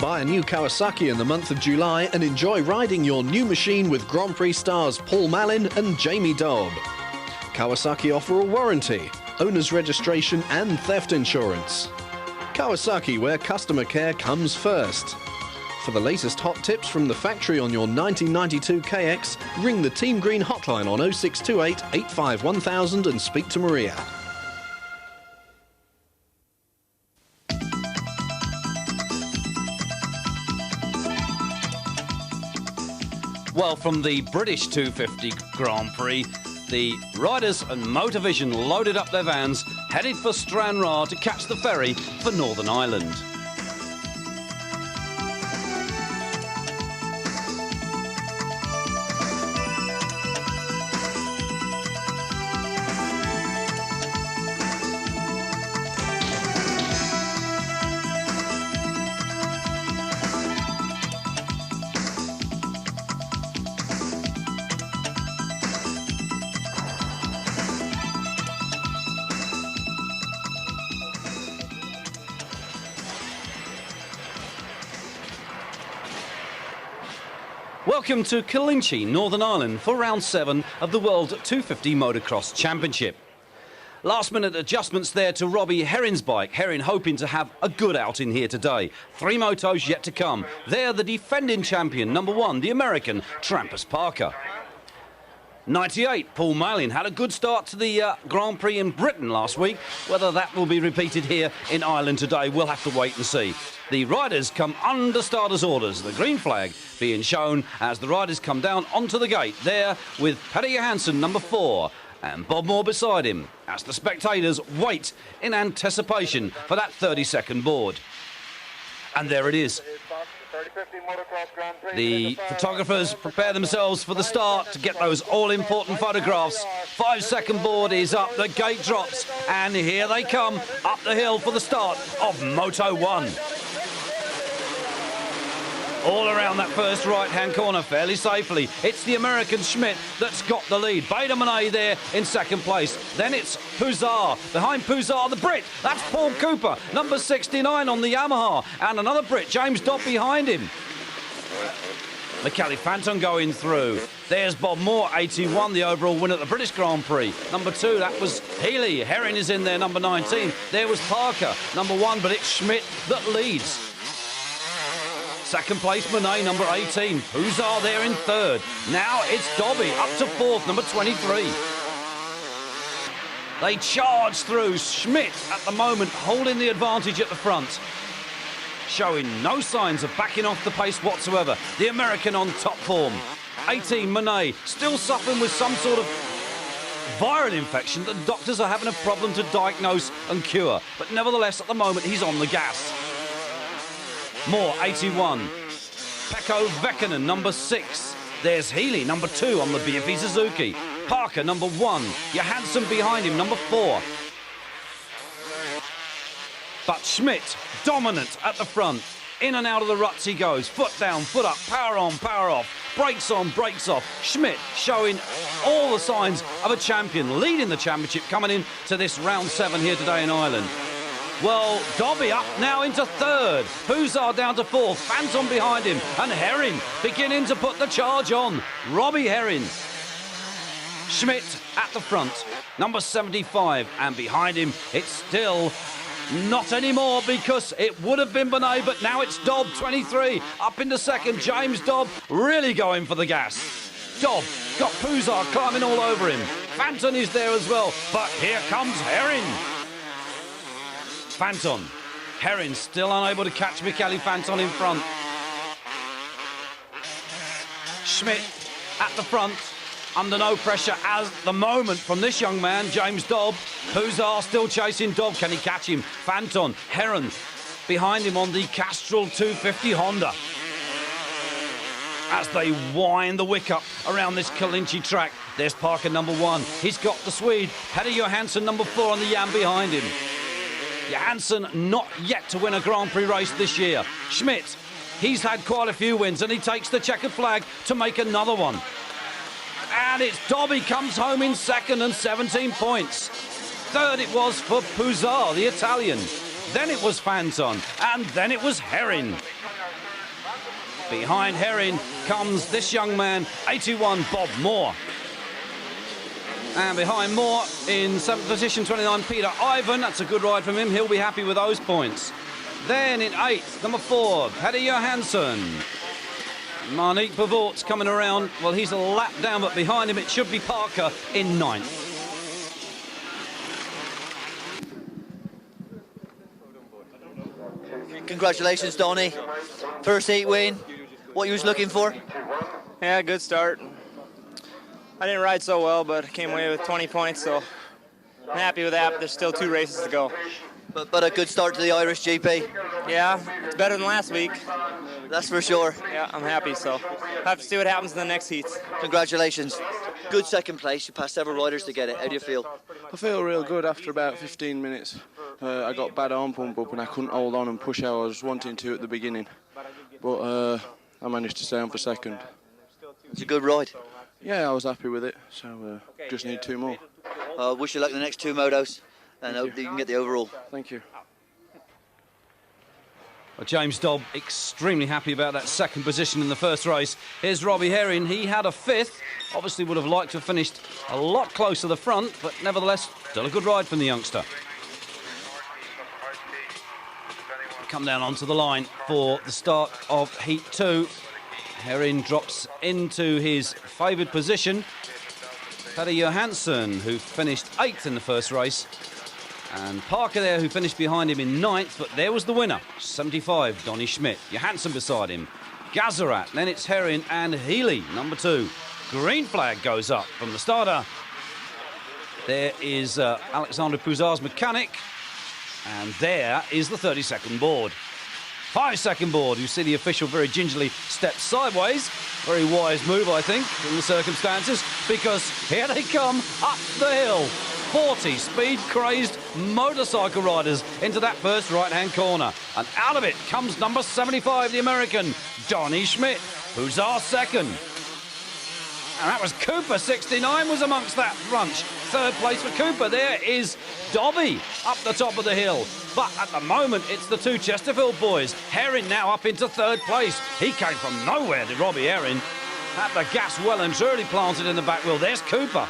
Speaker 2: Buy a new Kawasaki in the month of July and enjoy riding your new machine with Grand Prix stars Paul Mallin and Jamie Dobb. Kawasaki offer a warranty, owner's registration and theft insurance. Kawasaki, where customer care comes first. For the latest hot tips from the factory on your 1992 KX, ring the Team Green hotline on 0628 85 1000 and speak to Maria.
Speaker 1: Well, from the British 250 Grand Prix, the riders and Motovision loaded up their vans, headed for Stranraer to catch the ferry for Northern Ireland. Welcome to Killinchy, Northern Ireland, for round 7 of the World 250 Motocross Championship. Last minute adjustments there to Robbie Herring's bike. Herring hoping to have a good outing here today. 3 motos yet to come. There the defending champion, number 1, the American Trampus Parker. 98, Paul Mallin had a good start to the Grand Prix in Britain last week. Whether that will be repeated here in Ireland today, we'll have to wait and see. The riders come under starters' orders, the green flag being shown as the riders come down onto the gate, there with Paddy Johansson, number 4, and Bob Moore beside him, as the spectators wait in anticipation for that 30-second board. And there it is. The photographers prepare themselves for the start to get those all-important photographs. 5-second board is up, the gate drops, and here they come up the hill for the start of Moto 1. all around that first right-hand corner fairly safely. It's the American Schmidt that's got the lead. Bader there in second place. Then it's Puzar. Behind Puzar, the Brit. That's Paul Cooper, number 69 on the Yamaha. And another Brit, James Dobb, behind him. Michele Fanton going through. There's Bob Moore, 81, the overall winner at the British Grand Prix. Number 2, that was Healy. Herring is in there, number 19. There was Parker, number 1, but it's Schmidt that leads. Second place, Monet, number 18. Puzar there in third. Now it's Dobby, up to fourth, number 23. They charge through. Schmidt, at the moment, holding the advantage at the front, showing no signs of backing off the pace whatsoever. The American on top form. 18, Monet, still suffering with some sort of viral infection that doctors are having a problem to diagnose and cure. But nevertheless, at the moment, he's on the gas. Moore, 81. Pekko Vekkanen, number 6. There's Healy, number 2 on the BFE Suzuki. Parker, number 1. Johansson behind him, number 4. But Schmidt, dominant at the front. In and out of the ruts he goes. Foot down, foot up, power on, power off. Brakes on, brakes off. Schmidt showing all the signs of a champion, leading the championship coming in to this round 7 here today in Ireland. Well, Dobby up now into third. Puzar down to fourth. Fanton behind him. And Herring beginning to put the charge on. Robbie Herring. Schmidt at the front. Number 75. And behind him, it's still not anymore, because it would have been Bonet, but now it's Dobb, 23. Up into second. James Dobb really going for the gas. Dobb got Puzar climbing all over him. Fanton is there as well. But here comes Herring. Fanton. Herring still unable to catch Michele Fanton in front. Schmidt at the front, under no pressure at the moment from this young man, James Dobb. Puzar still chasing Dobb. Can he catch him? Fanton. Herring behind him on the Castrol 250 Honda. As they wind the wick up around this Kalinchi track, there's Parker, number 1. He's got the Swede. Peder Johansson, number 4 on the Jan behind him. Johansson not yet to win a Grand Prix race this year. Schmidt, he's had quite a few wins, and he takes the checkered flag to make another one. And it's Dobby comes home in second and 17 points. Third it was for Puzar, the Italian. Then it was Fanton, and then it was Herring. Behind Herring comes this young man, 81, Bob Moore. And behind Moore, in 7th position, 29, Peter Ivan. That's a good ride from him. He'll be happy with those points. Then in 8th, number 4, Peder Johansson. Marnik Pavort's coming around. Well, he's a lap down, but behind him it should be Parker in 9th.
Speaker 3: Congratulations, Donny. First heat win. What you was looking for?
Speaker 7: Yeah, good start. I didn't ride so well, but came away with 20 points, so I'm happy with that, but there's still 2 races to go.
Speaker 3: But a good start to the Irish GP.
Speaker 7: Yeah, it's better than last week.
Speaker 3: That's for sure.
Speaker 7: Yeah, I'm happy, so have to see what happens in the next heats.
Speaker 3: Congratulations. Good second place. You passed several riders to get it. How do you feel?
Speaker 8: I feel real good after about 15 minutes. I got bad arm pump up and I couldn't hold on and push out. I was wanting to at the beginning, but I managed to stay on for second.
Speaker 3: It's a good ride.
Speaker 8: Yeah, I was happy with it, so just need 2 more.
Speaker 3: Wish you luck in the next 2 motos, and hope you can get the overall.
Speaker 8: Thank you.
Speaker 1: Well, James Dobb extremely happy about that second position in the first race. Here's Robbie Herring. He had a 5th. Obviously would have liked to have finished a lot closer to the front, but nevertheless, still a good ride from the youngster. Come down onto the line for the start of Heat 2. Herring drops into his favoured position. Peder Johansson, who finished 8th in the first race. And Parker there, who finished behind him in 9th, but there was the winner, 75, Donny Schmidt. Johansson beside him. Gazarat, then it's Herring and Healy, number 2. Green flag goes up from the starter. There is Alexander Puzar's mechanic. And there is the 30-second board. 5-second board. You see the official very gingerly step sideways. Very wise move, I think, in the circumstances, because here they come up the hill. 40 speed-crazed motorcycle riders into that first right-hand corner. And out of it comes number 75, the American, Donny Schmidt, who's our second. And that was Cooper, 69 was amongst that bunch. Third place for Cooper. There is Dobby up the top of the hill. But at the moment, it's the two Chesterfield boys. Herring now up into third place. He came from nowhere, did Robbie Herring. Had the gas well and truly planted in the back wheel. There's Cooper.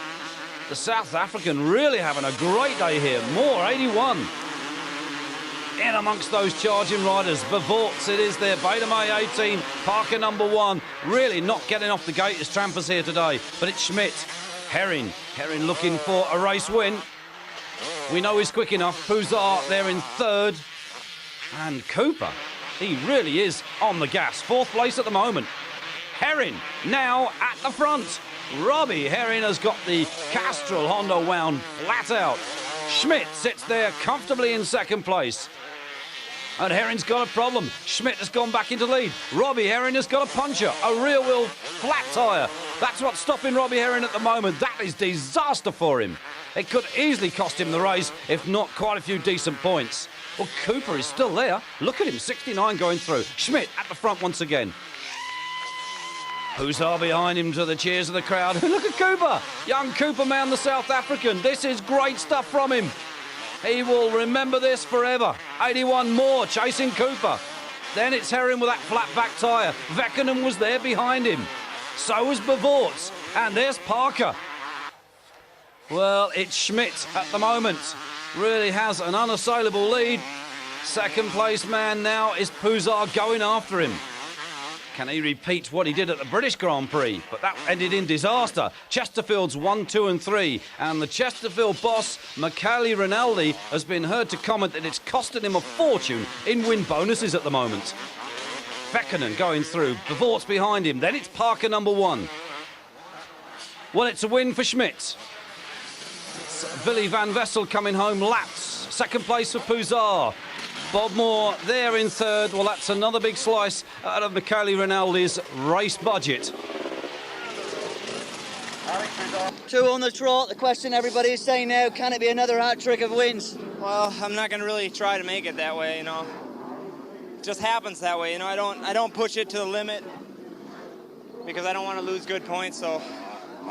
Speaker 1: The South African really having a great day here. Moore, 81. In amongst those charging riders. Bevorts, it is there. Beta May, 18. Parker, number 1. Really not getting off the gate as Trampers here today. But it's Schmidt. Herring. Herring looking for a race win. We know he's quick enough. Pouzard there in third. And Cooper, he really is on the gas. Fourth place at the moment. Herring now at the front. Robbie Herring has got the Castrol Honda wound flat out. Schmidt sits there comfortably in second place. And Herring's got a problem. Schmidt has gone back into lead. Robbie Herring has got a puncher, a rear wheel flat tyre. That's what's stopping Robbie Herring at the moment. That is disaster for him. It could easily cost him the race, if not quite a few decent points. Well, Cooper is still there. Look at him, 69 going through. Schmidt at the front once again. Pouzard behind him to the cheers of the crowd. Look at Cooper, young Cooper man, the South African. This is great stuff from him. He will remember this forever. 81 more chasing Cooper. Then it's Herring with that flat back tyre. Vekkanen was there behind him. So was Bevorts. And there's Parker. Well, it's Schmidt at the moment. Really has an unassailable lead. Second place man now is Pouzard going after him. Can he repeat what he did at the British Grand Prix? But that ended in disaster. Chesterfield's 1, 2 and 3. And the Chesterfield boss, Michele Rinaldi, has been heard to comment that it's costing him a fortune in win bonuses at the moment. Vekkanen going through. Bevorts behind him. Then it's Parker, number 1. Well, it's a win for Schmidt. It's Billy van Vessel coming home laps. Second place for Pouzard. Bob Moore there in third. Well, that's another big slice out of Michele Rinaldi's race budget.
Speaker 3: 2 on the trot. The question everybody is saying now, can it be another hat-trick of wins?
Speaker 7: Well, I'm not going to really try to make it that way, you know. It just happens that way, you know. I don't push it to the limit because I don't want to lose good points, so...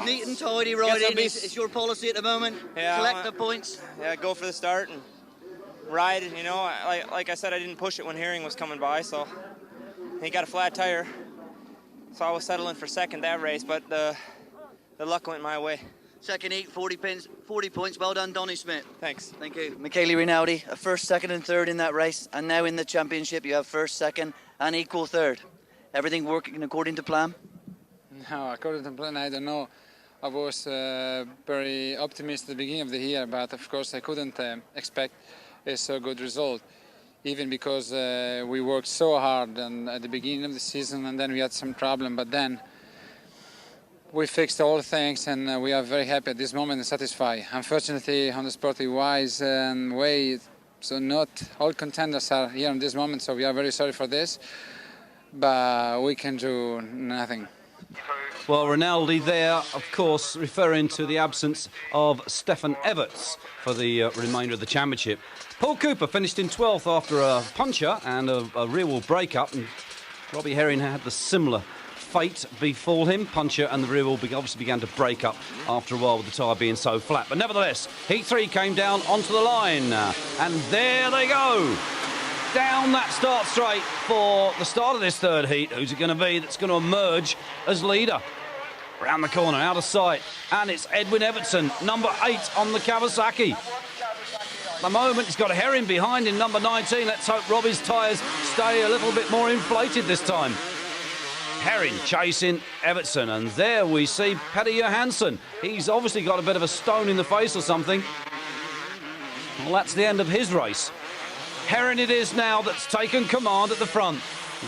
Speaker 3: Neat and tidy riding is your policy at the moment.
Speaker 7: Yeah,
Speaker 3: collect the points.
Speaker 7: Yeah, go for the start and ride. You know, like I said, I didn't push it when Herring was coming by, so he got a flat tire. So I was settling for second that race, but the luck went my way.
Speaker 3: Second heat, 40 points. Well done, Donny Schmidt.
Speaker 7: Thanks.
Speaker 3: Thank you. Michele Rinaldi, a first, second and third in that race, and now in the championship you have first, second and equal third. Everything working according to plan?
Speaker 9: No, according to plan, I don't know. I was very optimistic at the beginning of the year, but of course I couldn't expect a so good result, even because we worked so hard and at the beginning of the season, and then we had some problem, but then we fixed all things and we are very happy at this moment and satisfied. Unfortunately, on the sporting wise and way, so not all contenders are here in this moment, so we are very sorry for this, but we can do nothing.
Speaker 1: Well, Rinaldi there, of course, referring to the absence of Stefan Everts for the remainder of the championship. Paul Cooper finished in 12th after a puncher and a rear wheel breakup, and Robbie Herring had the similar fate befall him. Puncher and the rear wheel obviously began to break up after a while with the tyre being so flat. But nevertheless, Heat 3 came down onto the line, and there they go. Down that start straight for the start of this third heat. Who's it going to be that's going to emerge as leader? Round the corner, out of sight, and it's Edwin Evertson, number 8 on the Kawasaki. At the moment, he's got a Herring behind in number 19. Let's hope Robbie's tyres stay a little bit more inflated this time. Herring chasing Evertson, and there we see Petty Johansson. He's obviously got a bit of a stone in the face or something. Well, that's the end of his race. Herring it is now that's taken command at the front.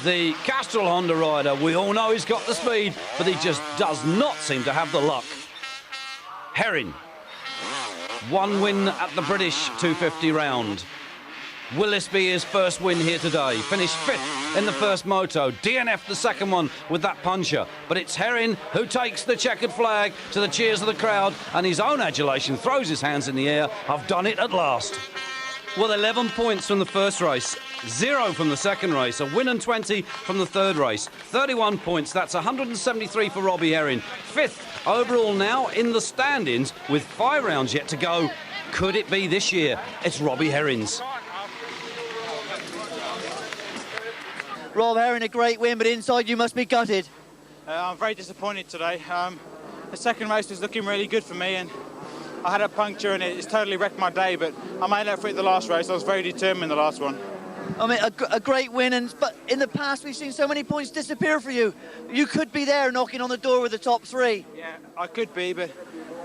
Speaker 1: The Castrol Honda rider, we all know he's got the speed, but he just does not seem to have the luck. Herring, one win at the British 250 round. Will this be his first win here today? Finished 5th in the first moto, DNF'd the second one with that puncher. But it's Herring who takes the checkered flag to the cheers of the crowd, and his own adulation, throws his hands in the air. I've done it at last. Well, 11 points from the first race, 0 from the second race, a win and 20 from the third race. 31 points, that's 173 for Robbie Herring. 5th overall now in the standings with 5 rounds yet to go. Could it be this year? It's Robbie Herring's.
Speaker 3: Rob Herring, a great win, but inside you must be gutted.
Speaker 5: I'm very disappointed today. The second race was looking really good for me, and I had a puncture and it's totally wrecked my day, but I made up for it the last race. I was very determined in the last one.
Speaker 3: I mean, a great win, but in the past we've seen so many points disappear for you. You could be there knocking on the door with the top 3.
Speaker 5: Yeah, I could be, but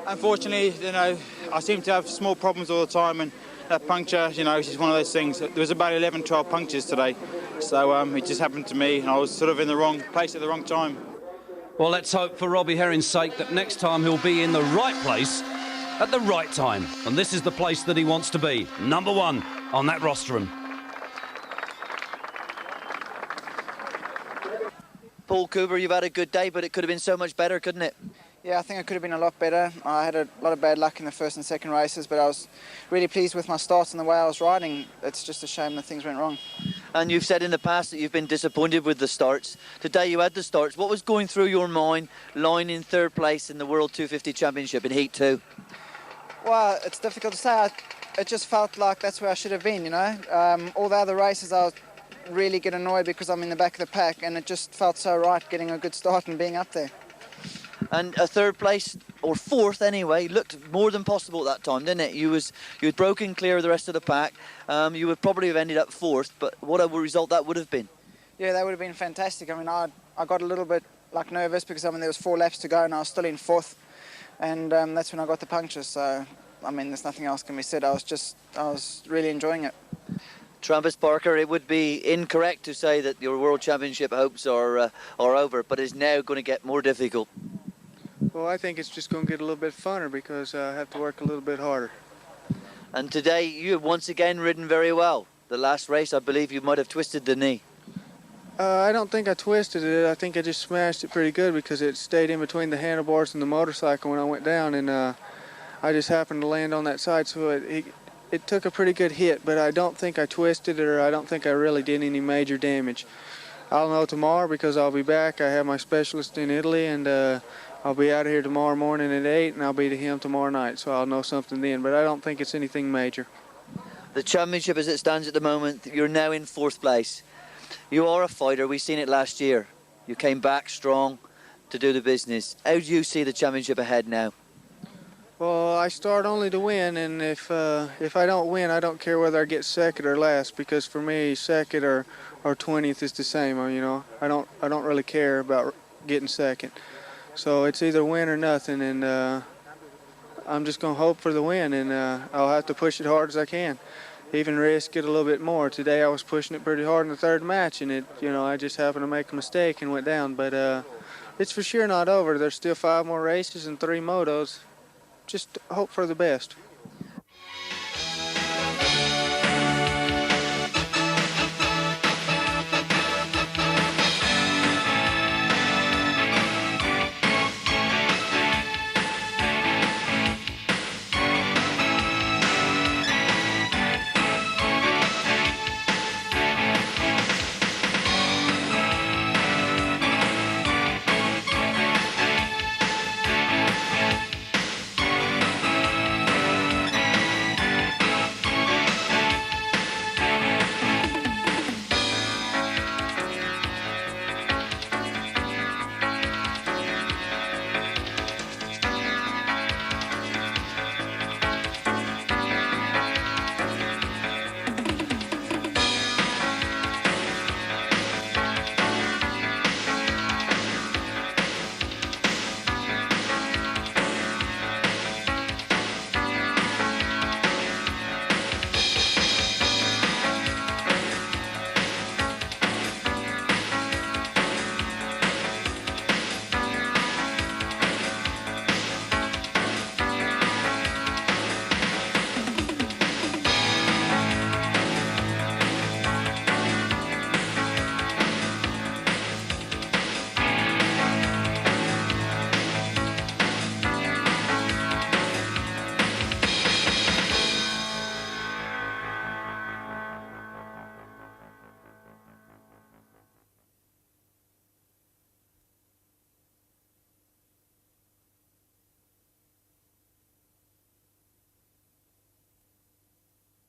Speaker 5: unfortunately, you know, I seem to have small problems all the time, and that puncture, you know, it's just one of those things. There was about 11, 12 punctures today, so it just happened to me, and I was sort of in the wrong place at the wrong time.
Speaker 1: Well, let's hope for Robbie Herring's sake that next time he'll be in the right place at the right time. And this is the place that he wants to be, number 1 on that rostrum.
Speaker 3: Paul Cooper, you've had a good day, but it could have been so much better, couldn't it?
Speaker 4: Yeah, I think it could have been a lot better. I had a lot of bad luck in the first and second races, but I was really pleased with my starts and the way I was riding. It's just a shame that things went wrong.
Speaker 3: And you've said in the past that you've been disappointed with the starts. Today you had the starts. What was going through your mind lying in 3rd place in the World 250 Championship in Heat 2?
Speaker 4: Well, it's difficult to say. It just felt like that's where I should have been, you know. All the other races I really get annoyed because I'm in the back of the pack, and it just felt so right getting a good start and being up there.
Speaker 3: And a 3rd place, or 4th anyway, looked more than possible at that time, didn't it? You had broken clear of the rest of the pack. You would probably have ended up 4th, but what a result that would have been.
Speaker 4: Yeah, that would have been fantastic. I mean, I got a little bit nervous because there was 4 laps to go and I was still in 4th, and that's when I got the puncture. So, I mean, there's nothing else can be said. I was really enjoying it.
Speaker 3: Travis Parker, it would be incorrect to say that your World Championship hopes are over, but it's now going to get more difficult.
Speaker 8: Well, I think it's just going to get a little bit funner because I have to work a little bit harder.
Speaker 3: And today you have once again ridden very well. The last race, I believe you might have twisted the knee.
Speaker 8: I don't think I twisted it. I think I just smashed it pretty good because it stayed in between the handlebars and the motorcycle when I went down, and I just happened to land on that side, so it took a pretty good hit, but I don't think I twisted it, or I don't think I really did any major damage. I'll know tomorrow because I'll be back. I have my specialist in Italy, and I'll be out of here tomorrow morning at 8, and I'll be to him tomorrow night, so I'll know something then, but I don't think it's anything major.
Speaker 3: The championship as it stands at the moment, you're now in 4th place. You are a fighter. We've seen it last year. You came back strong to do the business. How do you see the championship ahead now?
Speaker 8: Well, I start only to win, and if I don't win, I don't care whether I get 2nd or last, because for me, 2nd or 20th is the same. You know, I don't really care about getting 2nd. So it's either win or nothing, and I'm just going to hope for the win, and I'll have to push it hard as I can, even risk it a little bit more. Today I was pushing it pretty hard in the 3rd match, and I just happened to make a mistake and went down. But it's for sure not over. There's still 5 more races and 3 motos. Just hope for the best.